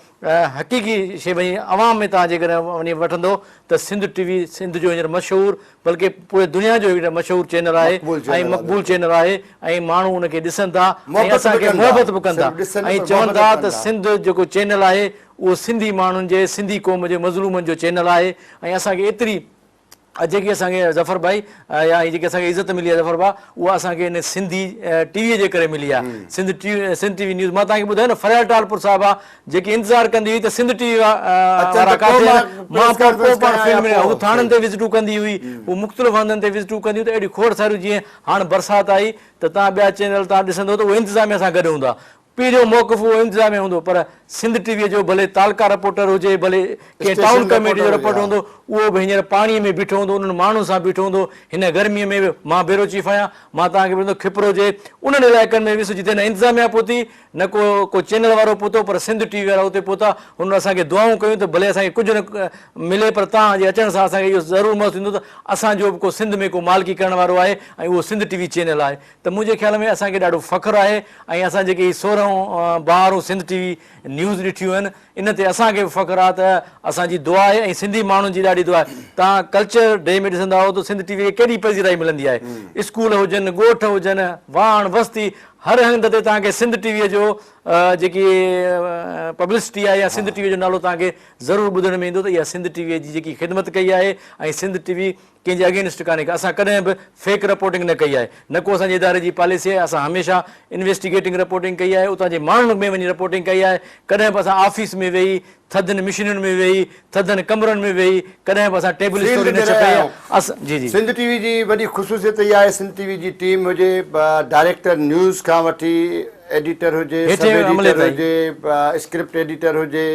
हक़ीक़ी शइ वञी आवाम में तव्हां जेकॾहिं वञी वठंदो त सिंध TV सिंध जो हींअर मशहूरु बल्कि पूरे दुनिया जो हिकिड़ो मशहूरु चैनल आहे ऐं मक़बूल चैनल आहे ऐं माण्हू उनखे ॾिसनि था ऐं असांखे मोहबत बि कनि था ऐं चवनि था त सिंध जेको चैनल आहे उहो सिंधी माण्हुनि जे सिंधी क़ौम जे मज़लूमनि जो चैनल आहे ऐं असांखे एतिरी जेकी असांखे ज़फ़र भाई या जेकी असांखे इज़त मिली आहे ज़फ़र भाउ उहा असांखे हिन सिंधी टीवीअ जे करे मिली आहे। सिंध TV न्यूज़ मां तव्हांखे ॿुधायो न फरियाद टालपुर साहिब आहे जेकी इंतज़ारु कंदी हुई त सिंध TV वारा काथे मां पाण फील्ड में हू थाणनि ते विज़िटूं कंदी हुई, हू मुख़्तलिफ़ हंधनि ते विज़िटूं कंदी हुई, त अहिड़ी खोड़ सारियूं जीअं हाणे बरसाति आई त तव्हां ॿिया चैनल तव्हां ॾिसंदो त उहे इंतिज़ामिया सां गॾु हूंदा, पहिरियों मौक़िफ़ उहो इंतिज़ामिया हूंदो, पर सिंध TV जो भले तालका रिपोर्टर हुजे, भले कंहिं टाउन कमेटी जो रिपोर्टर हूंदो, उहो बि हींअर पाणीअ में बीठो हूंदो, उन्हनि माण्हुनि सां बीठो हूंदो। हिन गर्मीअ में बि मां ब्यूरो चीफ आहियां, मां तव्हांखे ॿुधाईंदो खिपरो जे उन्हनि इलाइक़नि में विसु जिते न इंतिज़ामिया पहुती न को चैनल वारो पहुतो, पर सिंध TV वारा उते पहुता, हुननि असांखे दुआऊं कयूं त भले असांखे कुझु न मिले पर तव्हांजे अचण सां असांखे इहो ज़रूरु महसूसु थींदो त असांजो बि को सिंध में को मालिकी करण वारो आहे ऐं उहो सिंध TV चैनल आहे। त मुंहिंजे ख़्याल में असांखे ॾाढो फ़ख़्रु आहे ऐं असां जेके 16 ॿार सिंध TV न्यूज़ ॾिठियूं आहिनि इन ते असांखे बि फ़ख़्रु आहे त असांजी दुआ आहे ऐं सिंधी माण्हुनि जी ॾाढी दुआ आहे। तव्हां कल्चर डे में ॾिसंदा हो त सिंध TV खे केॾी पज़ीराई मिलंदी आहे, स्कूल हुजनि, ॻोठ हुजनि, वाण बस्ती, हर हंधि ते तव्हांखे सिंध TV जो जेकी पब्लिसिटी आहे या सिंध TV जो नालो तव्हांखे ज़रूरु ॿुधण में ईंदो त इहा सिंध TV जी जेकी ख़िदमत कई आहे ऐं सिंध TV कंहिंजे अगेंस्ट कान्हे, असां कॾहिं बि फेक रिपोर्टिंग न कई आहे, न को असांजे इदारे जी पॉलिसी आहे, असां हमेशह इन्वेस्टिगेटिंग रिपोर्टिंग कई आहे, उतां जे माण्हुनि में वञी रिपोर्टिंग कई आहे, कॾहिं बि असां ऑफिस में वेही, थधनि मशीनुनि में वेही, थधनि कमरनि में वेही, कॾहिं बि असां टेबल स्टोरी न छपाई आहे। जी जी सिंध TV जी वॾी ख़ुशूसियत इहा आहे, सिंध TV जी टीम हुजे, डायरेक्टर न्यूज़ खां वठी एडिटर हुजे, सब एडिटर हुजे, स्क्रिप्ट एडिटर हुजे,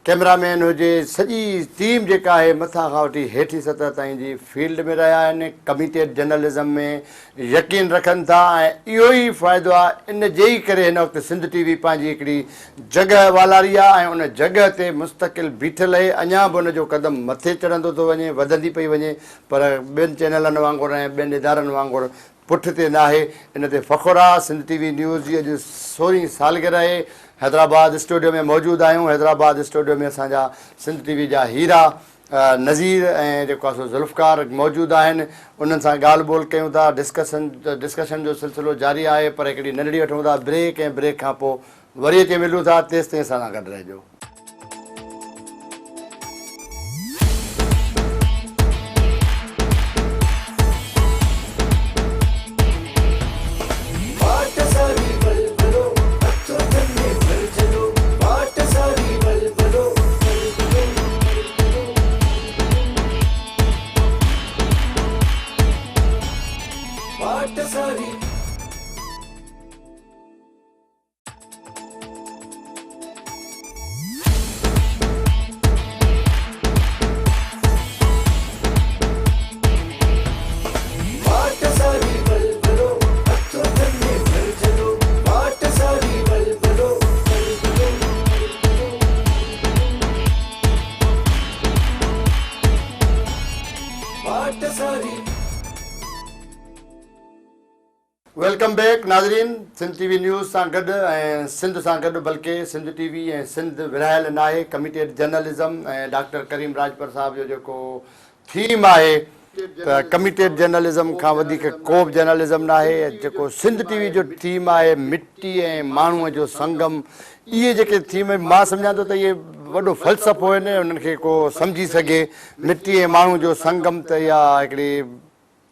कैमरामैन हुजे, सॼी टीम जेका आहे मथां खां वठी हेठि सतह ताईं जी फील्ड में रहिया आहिनि, कमिटेड जर्नलिज़म में यकीन रखनि था ऐं इहो ई फ़ाइदो आहे। इन जे ई करे हिन वक़्तु सिंध TV पंहिंजी हिकिड़ी जॻह वालारी आहे ऐं उन जॻह ते मुस्तक़िल बीठल आहे, अञा बि उनजो कदम मथे चढ़ंदो थो वञे, वधंदी पई वञे, पर ॿियनि चैनलनि वांगुरु ऐं ॿियनि इदारनि वांगुरु पुठिते न आहे। इन ते फ़ख़ुरु आहे। सिंध TV न्यूज़ जी अॼु 16वीं सालगिरह आहे। हैदराबाद स्टूडियो में मौजूदु आहियूं। हैदराबाद स्टूडियो में असांजा सिंध TV जा हीरा नज़ीर ऐं जेको आहे सो ज़ुल्फ़कार मौजूदु आहिनि, उन्हनि सां ॻाल्हि ॿोल कयूं था। डिस्कशन जो सिलसिलो जारी आहे, पर हिकिड़ी नंढड़ी वठूं था ब्रेक ऐं ब्रेक खां पोइ वरी अची मिलूं था। तेसि ताईं असां सां गॾु रहिजो। वेलकम बैक नाज़रीन। सिंध टीवी न्यूज़ सां गॾु ऐं सिंध सां गॾु बल्कि सिंध टीवी ऐं सिंध विरहायल नाहे कमिटेड जर्नलिज़म ऐं डॉक्टर करीम राजपर साहब जो जेको थीम आहे त कमिटेड जर्नलिज़म खां वधीक को बि जर्नलिज़म नाहे। जेको सिंध टीवी जो थीम आहे मिट्टी ऐं माण्हूअ जो संगम, इहे जेके थीम मां सम्झां थो त इहे वॾो फ़लसफ़ो आहिनि, उन्हनि खे को सम्झी सघे। मिट्टी ऐं माण्हू जो संगम त इहा हिकिड़ी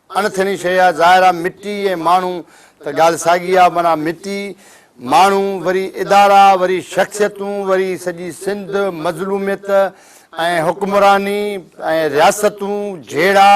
अणथिणी शइ आहे। ज़ाहिर आहे मिट्टी ऐं माण्हू त ॻाल्हि साॻी आहे। माना मिट्टी, माण्हू, वरी इदारा, वरी शख़्सियतूं, वरी सॼी सिंध, मज़लूमियत ऐं हुक्मरानी ऐं रियासतूं जहिड़ा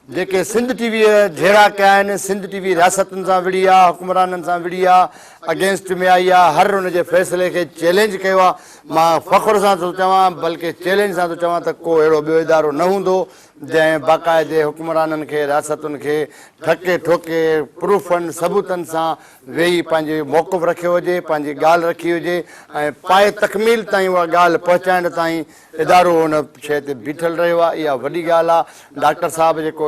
जेके सिंध टीवीअ जहिड़ा कया आहिनि। सिंध टीवी रियासतुनि सां विड़ी आहे, हुक्मराननि सां विड़ी आहे, अगेंस्ट में आई आहे, हर हुनजे फ़ैसिले खे चैलेंज कयो आहे। मां फ़ख़ुर सां थो चवां, बल्कि चैलेंज सां थो चवां त को अहिड़ो ॿियो इदारो न हूंदो जंहिं बाक़ाइदे हुक्मराननि खे, रियासतुनि खे ठके ठोके प्रूफनि सबूतनि सां वेही पंहिंजो मौक़िफ़ रखियो हुजे, पंहिंजी ॻाल्हि रखी हुजे ऐं पाए तकमील ताईं उहा ॻाल्हि पहुचाइण ताईं इदारो हुन शइ ते बीठल रहियो आहे। इहा वॾी ॻाल्हि आहे। डॉक्टर साहब जेको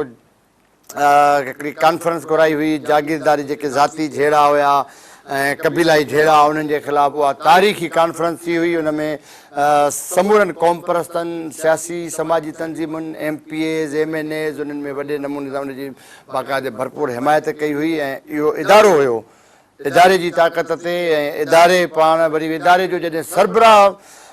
हिकिड़ी कॉन्फ्रेंस घुराई हुई, जागीरदारी जेके ज़ाती झेड़ा हुया ऐं कबीलाई झेड़ा, उन्हनि जे ख़िलाफ़ु उहा तारीख़ी कॉन्फ्रेंस थी हुई। उन में समूरनि क़ौम परस्तनि, सियासी समाजी तंज़ीमुनि, MPAs, MNAs, उन्हनि में वॾे नमूने सां उनजी बाक़ाइदे भरपूर हिमायत कई हुई। ऐं इहो इदारो हुयो, इदारे जी ताक़त ते ऐं इदारे पाण वरी इदारे जो जॾहिं सरबराह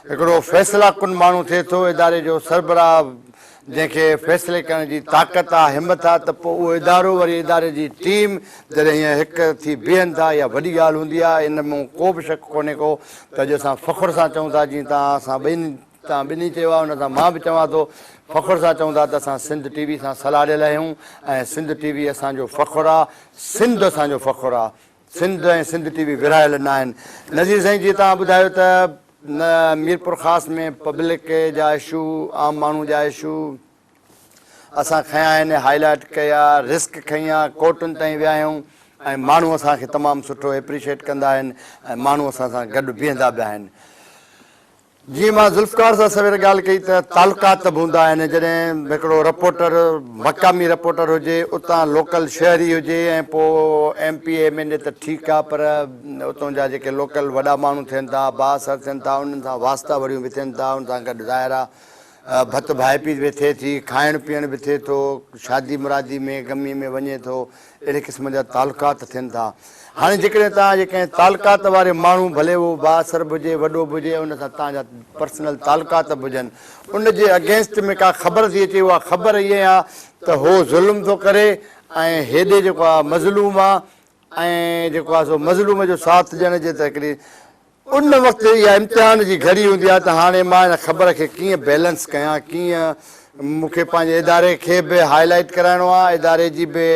हिकिड़ो फ़ैसिला कुन माण्हू थिए थो, इदारे जो सरबराह जंहिंखे फ़ैसिले करण जी ताक़त आहे, हिमत आहे, त पोइ उहो इदारो वरी इदारे जी टीम जॾहिं हीअं हिकु थी बीहनि था, इहा वॾी ॻाल्हि हूंदी आहे। इन में को बि शक कोन्हे को त अॼु असां फ़ख़ुर सां चऊं था, जीअं तव्हां ॿिन्ही चयो आहे, उन सां मां बि चवां थो, फ़ख़ुर सां चऊं था त असां सिंध टीवी सां सलाह ॾियल आहियूं ऐं सिंध टीवी असांजो फ़ख़ुरु आहे, सिंध असांजो फ़ख़ुरु आहे। सिंध ऐं सिंध टीवी विरहायल न आहिनि। नज़ीर साईं, जीअं तव्हां ॿुधायो त मीरपुर ख़ासि में पब्लिक जा इशू, आम माण्हू जा इशू असां खयां आहिनि, हाईलाइट कया, रिस्क खईं आहे, कोर्टुनि ताईं विया आहियूं ऐं माण्हू असांखे तमामु सुठो एप्रिशिएट कंदा आहिनि ऐं माण्हू असां सां गॾु बीहंदा बि आहिनि। जीअं मां ज़ुल्फ़कार सां सवेर ॻाल्हि कई त तालुकात बि हूंदा आहिनि। जॾहिं हिकिड़ो रिपोर्टर, मक़ामी रिपोर्टर हुजे, उतां लोकल शहरी हुजे ऐं पोइ MPA MNA त ठीकु आहे, पर उतां जा जेके लोकल वॾा माण्हू थियनि था, बाअसर थियनि था, उन्हनि सां वास्ता वड़ियूं बि थियनि था। उन सां गॾु ज़ाहिर आहे भत भाइपी बि थिए थी, खाइण पीअण बि थिए थो, शादी मुरादी में गमी में वञे थो, अहिड़े क़िस्म जा तालुकात थियनि था। हाणे जेकॾहिं तव्हां जेके तालुकात वारे माण्हू, भले उहो बाअसर बि हुजे, वॾो बि हुजे, उन सां तव्हांजा पर्सनल तालुकात बि हुजनि, उनजे अगेंस्ट में का ख़बर थी अचे, उहा ख़बर इहा आहे त हो ज़ुल्म थो करे ऐं हेॾे जेको आहे मज़लूम आहे ऐं जेको आहे सो मज़लूम जो साथ ॾियण जे त हिकिड़ी उन वक़्तु इहा इम्तिहान जी घड़ी हूंदी आहे त हाणे मां हिन ख़बर खे कीअं बैलेंस कयां, कीअं मूंखे पंहिंजे इदारे खे बि हाईलाइट कराइणो आहे, इदारे जी बि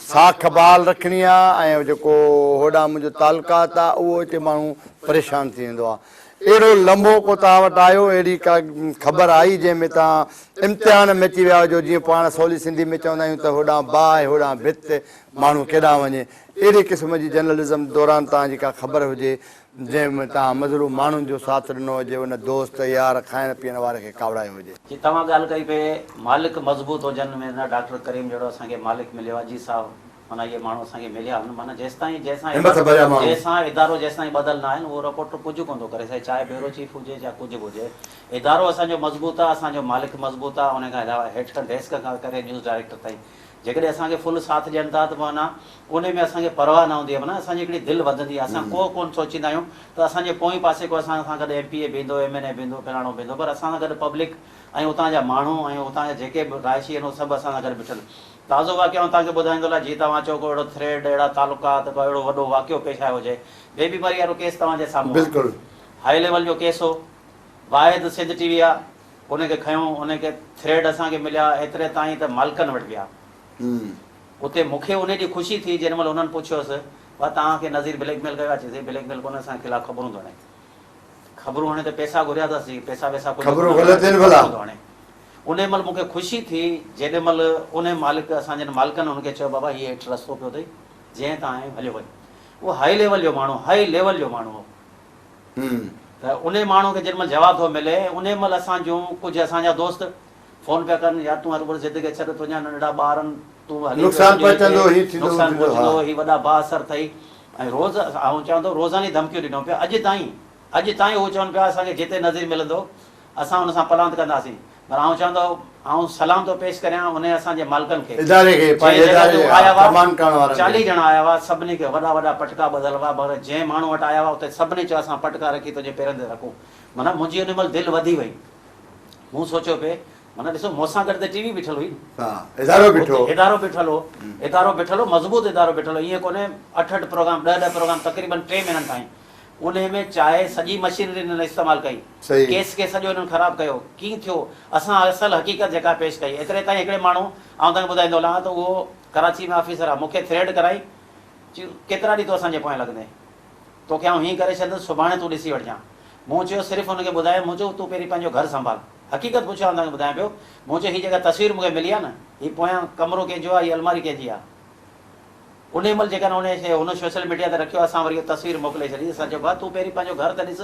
साख बहाल रखणी आहे ऐं जेको होॾां मुंहिंजो तालुकात आहे उहो हिते माण्हू परेशान थी वेंदो आहे। अहिड़ो लंबो को तव्हां वटि आयो, अहिड़ी का ख़बर आई जंहिंमें तव्हां इम्तिहान में अची विया हुजो, जीअं पाण सवली सिंधी में चवंदा आहियूं त होॾां बाहि होॾां भित, माण्हू केॾांहुं वञे। अहिड़े क़िस्म जी जर्नलिज़म दौरान तव्हांजी का ख़बर हुजे जंहिंमें तव्हां मज़लूम माण्हुनि जो साथ ॾिनो हुजे, उन दोस्त यार खाइण पीअण वारे खे कावड़ायो हुजे। जी तव्हां ॻाल्हि कई पे मालिक मज़बूत हुजनि में न डॉक्टर करीम जहिड़ो असांखे मालिक मिलियो आहे। जी साहब, माना इहे माण्हू असांखे मिलिया आहिनि, माना जंहिंसां इदारो जेसिताईं ॿधल न आहिनि उहो रिपोर्टर कुझु कोन थो करे सघे, चाहे ब्यूरो चीफ हुजे या कुझु बि हुजे। इदारो असांजो मज़बूत आहे, असांजो मालिक मज़बूत आहे, उन खां अलावा हेठि खां डेस्क खां करे न्यूज़ डायरेक्टर ताईं जेकॾहिं असांखे फुल साथ ॾियनि था त माना उन में असांखे परवाह न हूंदी आहे, माना असांजी हिकिड़ी दिलि वधंदी आहे। असां को कोन सोचींदा आहियूं त असांजे पोइ पासे को असां सां गॾु MPA बीहंदो, MNA बीहंदो, फलाणो बीहंदो, पर असां सां गॾु पब्लिक ऐं उतां जा माण्हू ऐं उतां जा जेके बि रायशी आहिनि उहे सभु असां सां गॾु बीठल। ताज़ो वाक़ियो तव्हांखे ॿुधाईंदो आहे, जीअं तव्हां चओ को अहिड़ो थ्रेड, अहिड़ा तालुकात, को अहिड़ो वॾो वाक़ियो पेश आयो हुजे। बेबी मरी वारो केस तव्हांजे साम्हूं बिल्कुलु हाई लेवल जो केस हो। वाहिद सिंध टीवी आहे, उनखे खयूं, उनखे थ्रेड असांखे मिलिया एतिरे ताईं त मालिकनि वटि विया। उते मूंखे उन ॾींहुं ख़ुशी थी जेॾी महिल उन्हनि पुछियोसि भाउ तव्हांखे नज़ीर ब्लैकमेल कयो आहे, चइसि ब्लैकमेल कोन, असांजे ख़िलाफ़ु ख़बरूं थो हणे। ख़बरूं हाणे त पैसा घुरिया अथसि, पैसा वैसा हाणे उन महिल मूंखे ख़ुशी थी जेॾी महिल उन मालिक असांजे मालिकनि हुनखे चयो बाबा हीअ हेठि रस्तो पियो अथई, जंहिं तव्हां हलियो वञो। उहो हाई लेवल जो माण्हू, हाई लेवल जो माण्हू हो। त उन माण्हू खे जेॾी महिल जवाबु थो मिले, उन महिल असां जूं कुझु असांजा दोस्त फोन पिया कनि या तूं हरूभरू ज़िद खे छॾ, तुंहिंजा नंढड़ा ॿार आहिनि, तूं हली नुक़सानु पहुचंदो, हीअ थींदो, नुक़सानु थींदो, पहुचंदो, हा। ही वॾा बासर अथई। ऐं रोज़ आउं चवंदो रोज़ानी धमकियूं ॾिनो पिया, अॼु ताईं उहो चवनि पिया असांखे जिते नज़र मिलंदो असां हुन सां पलांत कंदासीं। पर आउं चवंदो आउं सलाम थो पेश करियां उन असांजे मालिकनि खे, इदारे खे, पंहिंजे इदारे खे, आया हुआ कमान करण वारनि खे। 40 ॼणा आया हुआ, सभिनी खे वॾा वॾा पटका ॿधल हुआ, पर जंहिं माण्हू वटि आया हुआ उते सभिनी चयो असां पटका रखी तुंहिंजे पेरनि ते रखूं। माना मुंहिंजी उन महिल दिलि वधी वई। मूं सोचियो पिए माना ॾिसो मूंसां गॾु त टीवी बीठल हुई, इदारो बीठो, इदारो बीठल हो, इदारो बीठल हो, मज़बूत इदारो बीठल हो। ईअं कोन्हे 8-8 प्रोग्राम 10-10 प्रोग्राम तक़रीबन 3 महीननि ताईं उन में चाहे सॼी मशीनरी हिननि इस्तेमालु कई, सही। केस खे सॼो हिननि ख़राबु कयो, कीअं थियो असां असल हक़ीक़त जेका पेश कई। एतिरे ताईं हिकिड़े माण्हू आउं तव्हांखे ॿुधाईंदो हलां त उहो कराची में ऑफिसर आहे, मूंखे थ्रेड कराई, केतिरा ॾींहं तूं असांजे पोयां लॻंदे, तोखे आउं हीअं करे छॾंदुसि, सुभाणे तूं ॾिसी वठिजांइ। मूं चयो सिर्फ़ु हुनखे ॿुधाए, मुंहिंजो तूं पहिरीं पंहिंजो घरु संभाल। हक़ीक़त पुछां तव्हांखे ॿुधायां पियो, मुंहिंजो हीअ जेका तस्वीर मूंखे मिली आहे न, हीअ पोयां कमिरो कंहिंजो आहे, हीअ अलमारी कंहिंजी आहे। उन महिल जेका हुन सोशल मीडिया ते रखियो, असां वरी इहो तस्वीर मोकिले छॾी। असां चयो भाउ तूं पहिरीं पंहिंजो घरु त ॾिस,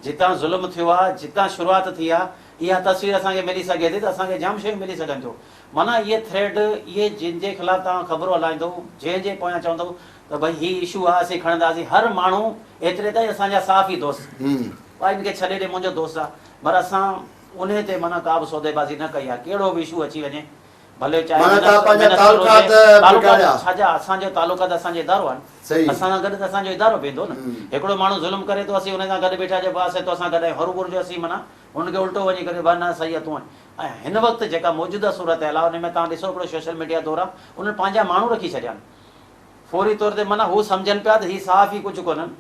जितां ज़ुल्म थियो आहे, जितां शुरूआति थी आहे, इहा तस्वीर असांखे मिली सघे थी त असांखे जाम शयूं मिली सघनि थियूं। माना इहे थ्रेड, इहे जंहिंजे ख़िलाफ़ु तव्हां ख़बरूं हलाईंदो, जंहिंजे पोयां चवंदो त भई हीउ इशू आहे असीं खणंदासीं, हर माण्हू एतिरे ताईं असांजा साफ़ ई दोस्त, भाई हिनखे छॾे ॾे मुंहिंजो दोस्त आहे, पर असां उन ते माना का बि सौदेबाज़ी न कई आहे। कहिड़ो बि इशू अची वञे, भले चाहे छाजा असांजो तालुकात असांजो इदारो आहे, असां सां गॾु त असांजो इदारो वेंदो न। हिकिड़ो माण्हू ज़ुल्म करे थो, असीं हुन सां गॾु वेठा चइबो आहे तो असां गॾु हरूभुर जो असीं माना हुनखे उल्टो वञी करे न सही आहे तूं। ऐं हिन वक़्तु जेका मौजूदा सूरत हाल आहे, हुन में तव्हां ॾिसो हिकिड़ो सोशल मीडिया दौर आहे, उन्हनि पंहिंजा माण्हू रखी छॾिया आहिनि फौरी तौर ते। माना हू सम्झनि पिया त हीअ साफ़ ई कुझु कोन्हनि,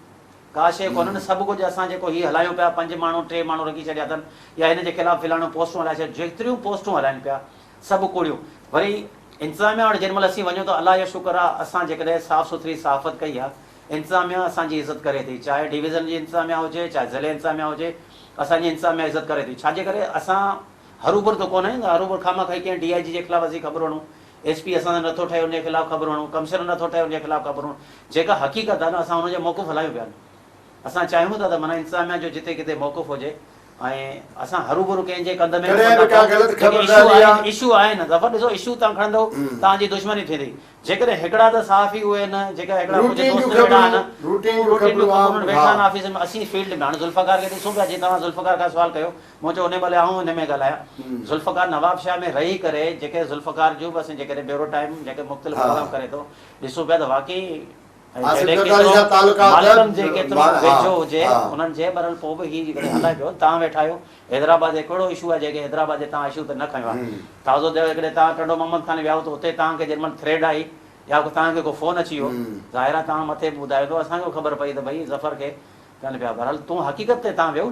का शइ कोन्हनि, सभु कुझु असां जेको हीअ हलायूं पिया, 5 माण्हू 3 माण्हू रखी छॾिया अथनि, या हिन जे ख़िलाफ़ु फिलहाणु पोस्टूं हलाए छॾियूं, जेतिरियूं पोस्टूं हलाइनि पिया सभु कूड़ियूं। वरी इंतिज़ामिया वटि जेॾी महिल असीं वञूं त अलाह जो शुक्र आहे, असां जेकॾहिं साफ़ सुथरी सहाफ़त कई आहे, इंतिज़ामिया असांजी इज़त करे थी, चाहे डिवीज़न जी इंतिज़ामिया हुजे, चाहे ज़िले इंतिज़ामिया हुजे, असांजी इंतिज़ामिया इज़त करे थी। छाजे करे असां हरूभुर त कोन्हे, हरूभुर खामा खाई कंहिं DIG जे ख़िलाफ़ु असीं ख़बर हणूं, SP असां नथो ठहे उनजे ख़िलाफ़ु ख़बर हणूं, कमिशनर नथो ठहे उनजे ख़िलाफ़ु ख़बर हणूं। जेका हक़ीक़त आहे न, असां हुनजो मौक़ुफ़ हलायूं पिया। असां चाहियूं था त माना इंतिज़ामिया जो जिते किथे मौक़ुफ़ हुजे, ऐं असां हरूभरू कंहिंजे कंध में इशू आहे न, दफ़ा ॾिसो इशू तव्हां खणंदो तव्हांजी दुश्मनी थींदी। जेकॾहिं हिकिड़ा त साफ़ ई उहे न, जेका हिकिड़ा वेठा आहिनि ऑफिस में, असीं फील्ड में, हाणे ज़ुल्फ़कार खे ॾिसूं पिया। जीअं तव्हां ज़ुल्फ़कार खां सुवाल कयो, मूं चयो उन महिल आऊं हिन में ॻाल्हायां, ज़ुल्फ़कार नवाब शाह में रही करे जेके ज़ुल्फ़कार जूं बसि जेकॾहिं ब्यूरो टाइम जेके मुख़्तलिफ़ प्रोग्राम करे थो, ॾिसूं पिया त वाक़ई मालिकनि जे केतिरो वेझो हुजे, उन्हनि जे बरल पोइ बि हीअ हलाए पियो। तव्हां वेठा आहियो, हैदराबाद हिकिड़ो इशू आहे जेके हैदराबाद जे तव्हां इशू त न खयो आहे। ताज़ो थियो हिकिड़े तव्हां टंडो मोहम्मद खान विया त उते तव्हांखे जेॾी महिल थ्रेड आई या तव्हांखे को फ़ोन अची वियो, ज़ाहिर आहे तव्हां मथे ॿुधायो थो, असांखे ख़बर पई त भई ज़फ़र खे कनि पिया, बहरहाल तूं हक़ीक़त ते तव्हां वियो न।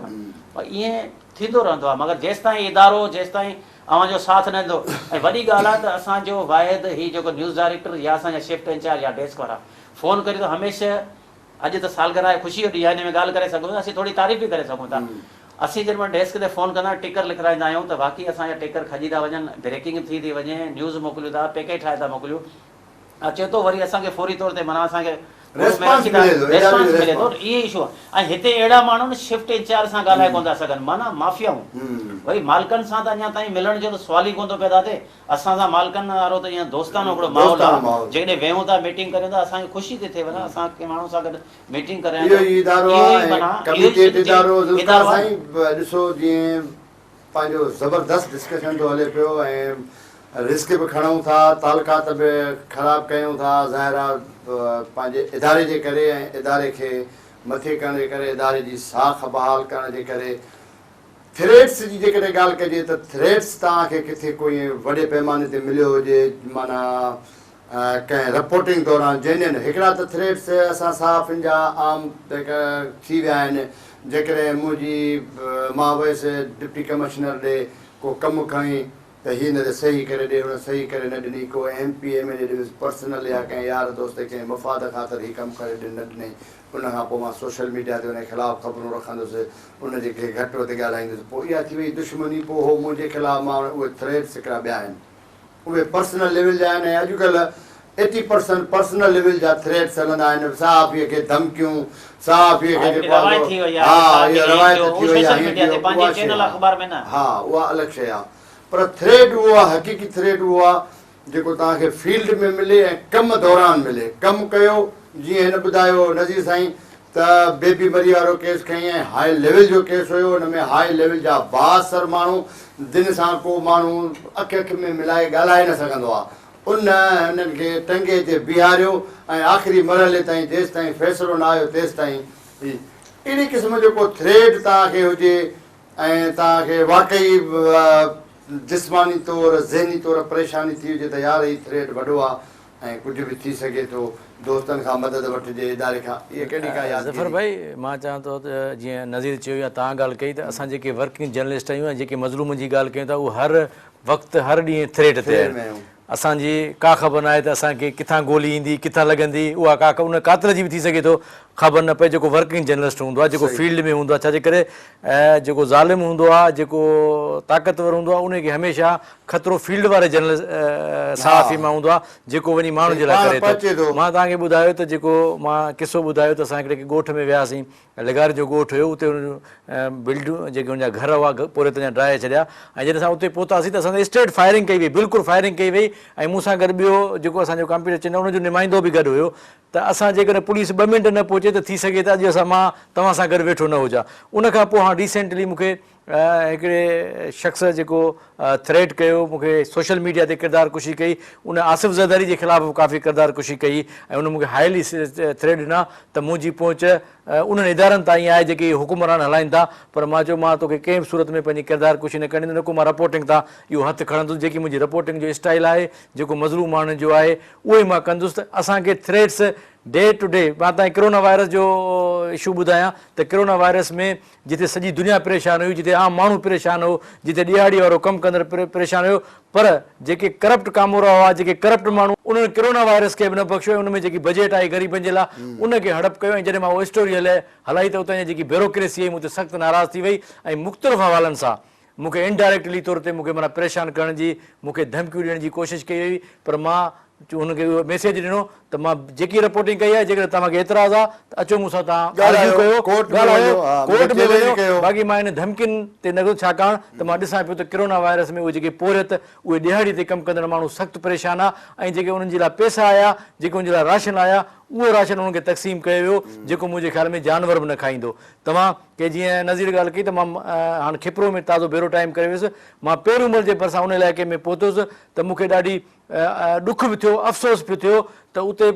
पर ईअं थींदो रहंदो आहे, मगर जेसि ताईं इदारो, जेसि ताईं अव्हांजो साथ न ॾींदो। ऐं वॾी ॻाल्हि आहे त असांजो वाहिद हीउ जेको न्यूज़ डायरेक्टर या असांजा शिफ्ट इंचार्ज या डेस्क वारा फ़ोन करे थो हमेशह, अॼु त सालगिरह आहे, ख़ुशी जो ॾींहुं आहे, हिन में ॻाल्हि करे सघूं था, असीं थोरी तारीफ़ बि करे सघूं था। असीं जॾहिं महिल डेस्क ते फ़ोन कंदा टिकर लिखाईंदा आहियूं त वाक़ई असांजा टिकर खजी था वञनि, ब्रेकिंग थी वञे, न्यूज़ मोकिलियूं था, पैकेज ठाहे था मोकिलियूं, अचे थो वरी असांखे फौरी तौर ते माना असांखे रिस्पॉन्स मिले थो। इहे इशू आहे। ऐं हिते अहिड़ा माण्हू न शिफ्ट इंचार्ज सां ॻाल्हाए कोन था सघनि, माना माफ़ियाऊं। वरी मालिकनि सां त अञा ताईं मिलण जो त सुवाल ई कोन थो पैदा थिए। असां सां मालिकनि वारो त ईअं दोस्तानो हिकिड़ो माहौल आहे, जेकॾहिं वेहूं था मीटिंग करियूं था असांखे ख़ुशी थी थिए, वञा असां कंहिं माण्हू सां गॾु मीटिंग करायूं। ॾिसो जीअं पंहिंजो ज़बरदस्त डिस्कशन थो हले पियो, ऐं रिस्क बि खणूं था, तालुकात बि ख़राबु कयूं था, ज़ाहिर आहे पंहिंजे इदारे जे करे, ऐं इदारे खे मथे करण जे करे, इदारे जी साख बहाल करण जे करे। थ्रेड्स जी जेकॾहिं ॻाल्हि कजे त थ्रेड्स तव्हांखे किथे कोई वॾे पैमाने ते मिलियो हुजे, माना कंहिं रिपोर्टिंग दौरान जेन्युइन हिकिड़ा त थ्रेड्स असां साफ़िन जा आम थी विया आहिनि। जेकॾहिं मुंहिंजी मां वयसि डिप्टी कमिश्नर ॾे को कमु खणी त हीअ न सही करे ॾे, हुन सही करे न ॾिनी, को MP MLA ॾे पर्सनल या कंहिं यार दोस्त कंहिं मफ़ाद ख़ातिर हीअ कमु करे न ॾिनई। उनखां पोइ मां सोशल मीडिया ते उनजे ख़िलाफ़ु ख़बरूं रखंदुसि, उनजे के घटि वधि ॻाल्हाईंदुसि, पोइ इहा थी वई दुश्मनी। पोइ हो मुंहिंजे ख़िलाफ़ु मां उहे थ्रेड्स हिकिड़ा ॿिया आहिनि, उहे पर्सनल लेवल जा आहिनि। ऐं अॼुकल्ह 80% पर्सनल लेवल जा थ्रेड्स हलंदा आहिनि, साफ़ खे धमकियूं, साफ़ खे हा, उहा अलॻि शइ आहे। पर थ्रेड उहो आहे, हक़ीक़ी थ्रेड उहो आहे जेको तव्हांखे फील्ड में मिले ऐं कम दौरान मिले। कमु कयो, जीअं हिन ॿुधायो नज़ीर साईं त बेबी मरी वारो केस खईं ऐं हाई लेवल जो केस हुयो। हुन में हाई लेवल जा बासर माण्हू दिन सां को माण्हू अखि में मिलाए ॻाल्हाए न सघंदो आहे। उन हिननि खे टंगे ते बीहारियो ऐं आख़िरी मरहले ताईं जेसि ताईं फ़ैसिलो न आयो तेसि ताईं अहिड़ी क़िस्म जो को थ्रेड तव्हांखे हुजे ऐं तव्हांखे वाक़ई जिस्मानी तौरु ज़हनी तौरु परेशानी थी हुजे त यार हीउ थ्रेड वॾो आहे ऐं कुझु बि थी सघे थो, दोस्तनि खां मदद वठिजे, इदारे खां, इहा कहिड़ी का यादि? ज़फ़र भाई, मां चवां थो त जीअं नज़ीर चयो या तव्हां ॻाल्हि कई त असां जेके वर्किंग जर्नलिस्ट आहियूं ऐं जेके मज़लूम जी ॻाल्हि कयूं था उहे हर वक़्तु हर ॾींहुं थ्रेड ते आहिनि। असांजी का ख़बर न आहे त असांखे किथां गोली ईंदी, किथां लॻंदी, उहा का उन कातिल जी बि थी सघे थो, ख़बर न पए। जेको वर्किंग जर्नलिस्ट हूंदो आहे, जेको फील्ड में हूंदो आहे, छाजे करे जेको ज़ालिम हूंदो आहे, जेको ताक़तवर हूंदो आहे, उनखे हमेशह ख़तरो फील्ड वारे जर्नलिस्ट सहाफ़ी मां हूंदो आहे जेको वञी माण्हुनि जे लाइ करे थो। मां तव्हांखे ॿुधायो त जेको मां किसो ॿुधायो त असां हिकिड़े ॻोठ में वियासीं, लिगार जो ॻोठ हुयो, उते बिल्डिंग जेके हुनजा घर हुआ पूरे तरह ड्राए छॾिया ऐं जॾहिं असां उते पहुतासीं त असां स्ट्रेट फायरिंग कई वई, बिल्कुलु फायरिंग कई वई ऐं मूंसां गॾु ॿियो जेको असांजो कंप्यूटर चवंदा हुनजो नुमाइंदो बि गॾु हुयो। त असां जेकॾहिं पुलिस 2 मिंट न पहुचे त थी सघे त अॼु असां मां तव्हां सां गॾु वेठो न हुजां। उनखां पोइ हाणे रिसेंटली मूंखे हिकिड़े शख़्स जेको थ्रेट कयो, मूंखे सोशल मीडिया ते किरदार कुशी कई, उन आसिफ़ ज़रदारी जे ख़िलाफ़ु काफ़ी किरदार कुशी कई ऐं उन मूंखे हाईली थ्रेट ॾिना त मुंहिंजी पहुच उन्हनि इदारनि ताईं आहे जेके हुकुमरान हलाइनि था। पर मां चयो मां तोखे कंहिं बि सूरत में पंहिंजी किरदार कुशी न करणी, न को मां रिपोर्टिंग तां इहो हथु खणंदुसि। जेकी मुंहिंजी रिपोर्टिंग जो स्टाइल आहे, जेको मज़लूम माण्हुनि जो आहे, उहो ई मां कंदुसि। त असांखे थ्रेट्स डे टू डे, मां तव्हांखे कोरोना वायरस जो इशू ॿुधायां त कोरोना वायरस में जिते सॼी दुनिया परेशान हुई, जिते आम माण्हू परेशान हो, जिते ॾियाड़ी वारो कमु कंदड़ परेशान हुयो, पर जेके करप्ट कामोरा हुआ, जेके करप्ट माण्हू, उन्हनि कोरोना वायरस खे बि न बख़्शियो। उन में जेकी बजट आई ग़रीबनि जे लाइ उनखे हड़प कयो ऐं जॾहिं मां उहा स्टोरी हलाई त उतां जी जेकी ब्यूरोक्रेसी आई मूं ते सख़्तु नाराज़ थी वई ऐं मुख़्तलिफ़ हवालनि सां मूंखे इनडायरेक्टली तौर ते मूंखे माना परेशान करण जी, मूंखे धमकियूं ॾियण जी कोशिशि कई वई। पर मां हुनखे उहो मैसेज ॾिनो त मां जेकी रिपोर्टिंग कई आहे, जेकॾहिं तव्हांखे एतिराज़ आहे त अचो मूंसां तव्हां आर्ग्यू कयो, ॻाल्हायो, कोर्ट में वञो। बाक़ी मां हिन धमकियुनि ते न छाकाणि त मां ॾिसां पियो त कोरोना वायरस में उहे जेके पोरियत, उहे ॾियाड़ी ते कमु कंदड़ माण्हू सख़्तु परेशान आहे ऐं जेके उन्हनि जे लाइ पैसा आया, जेके उनजे लाइ राशन आया, उहो राशन उन्हनि खे तक़सीम कयो वियो जेको मुंहिंजे ख़्याल में जानवर बि न खाईंदो। तव्हां के जीअं नज़ीर ॻाल्हि कई त मां हाणे खिपरो में ताज़ो भेरो टाइम करे वियुसि, मां पेरूमल जे भरिसां उन इलाइक़े में पहुतुसि त मूंखे ॾाढी ॾुख बि थियो, अफ़सोस बि थियो त उते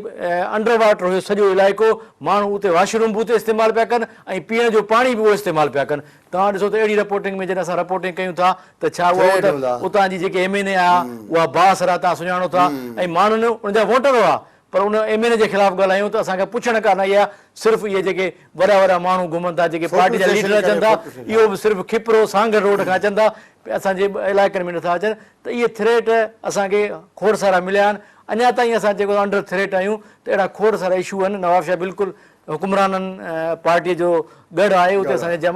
अंडर वाटर हुयो सॼो इलाइक़ो, माण्हू उते वॉशरूम बि उते इस्तेमालु पिया कनि ऐं पीअण जो पाणी बि उहो इस्तेमालु पिया कनि। तव्हां ॾिसो त अहिड़ी रिपोर्टिंग में जॾहिं असां रिपोर्टिंग कयूं था त छा उहा उतां जी जेके MNA आहे, उहा बासर आहे, तव्हां सुञाणो था, ऐं माण्हुनि उनजा वोटर हुआ, पर उन MNA जे ख़िलाफ़ु ॻाल्हायूं त असांखे पुछण कान आई आहे। सिर्फ़ु इहे जेके वॾा वॾा माण्हू घुमनि था, जेके पार्टी जा लीडर अचनि था, इहो बि सिर्फ़ु खिपरो सांगर रोड खां अचनि था, असांजे इलाइक़नि में नथा अचनि। त इहे थ्रेट असांखे खोड़ सारा मिलिया आहिनि। अञा ताईं असां जेको अंडर थ्रेट आहियूं त अहिड़ा खोड़ सारा इशू आहिनि। नवाब शाह बिल्कुलु हुकुमराननि पार्टीअ जो गढ़ आहे, उते असांजे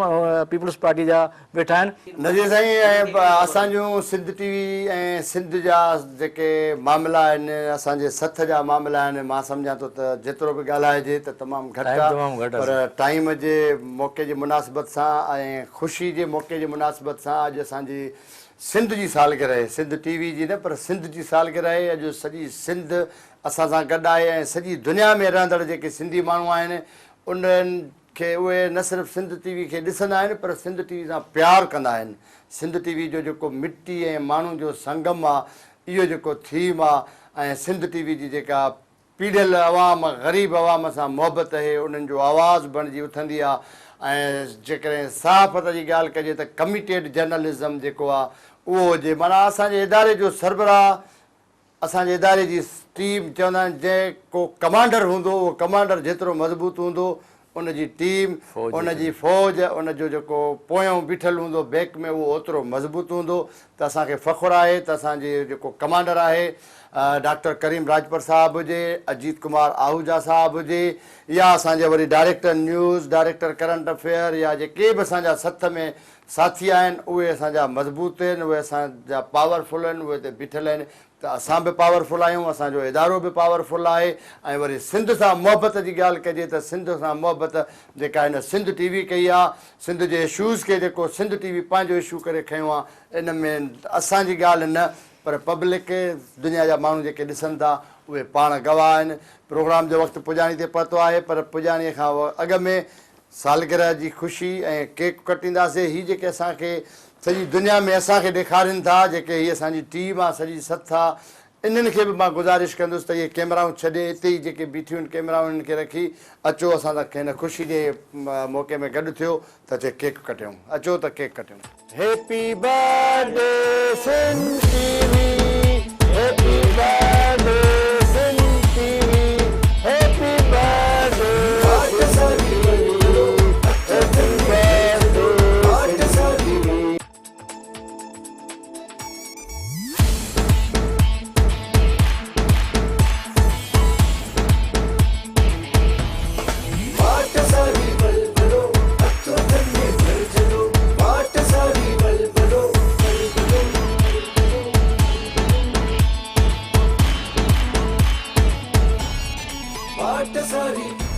पीपल्स पार्टी जा वेठा आहिनि। नज़ीर साईं, ऐं असांजूं सिंध TV ऐं सिंध जा जेके मामला आहिनि, असांजे सथ जा मामला आहिनि, मां सम्झां थो त जेतिरो बि ॻाल्हाइजे त तमामु घटि आहे, पर टाइम जे मौक़े जे मुनासिबत सां ऐं ख़ुशी जे मौक़े जे मुनासिबत सां अॼु असांजी सिंध जी सालगिरह आहे। सिंध TV जी न, पर सिंध जी सालगिरह आहे। अॼु सॼी सिंध असां सां गॾु आहे ऐं सॼी दुनिया में रहंदड़ जेके सिंधी माण्हू आहिनि उन्हनि खे उहे न सिर्फ़ु सिंध TV खे ॾिसंदा आहिनि, पर सिंध TV सां प्यारु कंदा आहिनि। सिंध TV जो जेको मिटी ऐं माण्हुनि जो संगम आहे, इहो जेको थीम आहे, ऐं सिंध TV जी जेका पीढ़ियल अवाम, ग़रीब अवाम सां मुहबत आहे, उन्हनि जो आवाज़ु बणिजी उथंदी आहे। ऐं जेकॾहिं सहाफ़त जी ॻाल्हि कजे त कमिटेड जर्नलिज़म जेको आहे उहो हुजे। माना असांजे इदारे जो सरबराह, असांजे इदारे जी टीम, चवंदा आहिनि जेको कमांडर हूंदो, उहो कमांडर जेतिरो मज़बूत हूंदो, उनजी टीम, उनजी फ़ौज, उनजो जेको पोयों बीठल हूंदो बैक में, उहो ओतिरो मज़बूत हूंदो। त असांखे फ़ख़ुरु आहे त असांजे जेको कमांडर आहे डॉक्टर करीम राजपर साहब हुजे, अजीत कुमार आहूजा साहब हुजे, या असांजे वरी director news, director current affair, या जेके बि असांजा सथ में साथी आहिनि उहे असांजा मज़बूत आहिनि, उहे असांजा पावरफुल आहिनि, उहे हिते बीठल आहिनि। त असां बि पावरफुल आहियूं, असांजो इदारो बि पावरफुल आहे। ऐं वरी सिंध सां मुहबत जी ॻाल्हि कजे त सिंध सां मुहबत जेका हिन सिंध टीवी कई आहे, सिंध जे इशूज़ खे जेको सिंध टीवी पंहिंजो इशू करे खयो आहे, इन में असांजी ॻाल्हि न पर पब्लिक दुनिया जा माण्हू जेके ॾिसनि था उहे पाण गवाह आहिनि। प्रोग्राम जो वक़्तु पुॼाणी ते पहुतो आहे, पर पुॼाणीअ खां अॻु में सालगिरह जी ख़ुशी ऐं केक कटींदासीं। हीअ जेके असांखे सॼी दुनिया में असांखे ॾेखारीनि था, जेके हीअ असांजी टीम आहे सॼी सथ आहे, इन्हनि खे बि मां गुज़ारिश कंदुसि त इहे कैमराऊं छॾे हिते ई जेके बीठियूं आहिनि कैमराऊं इन्हनि खे रखी अचो असां त हिन ख़ुशी जे मौक़े में गॾु थियो त अचे केक कटियूं। अचो त केक कटियूं। Happy birthday Sindh TV, happy birthday Sindh TV, happy birthday Sorry.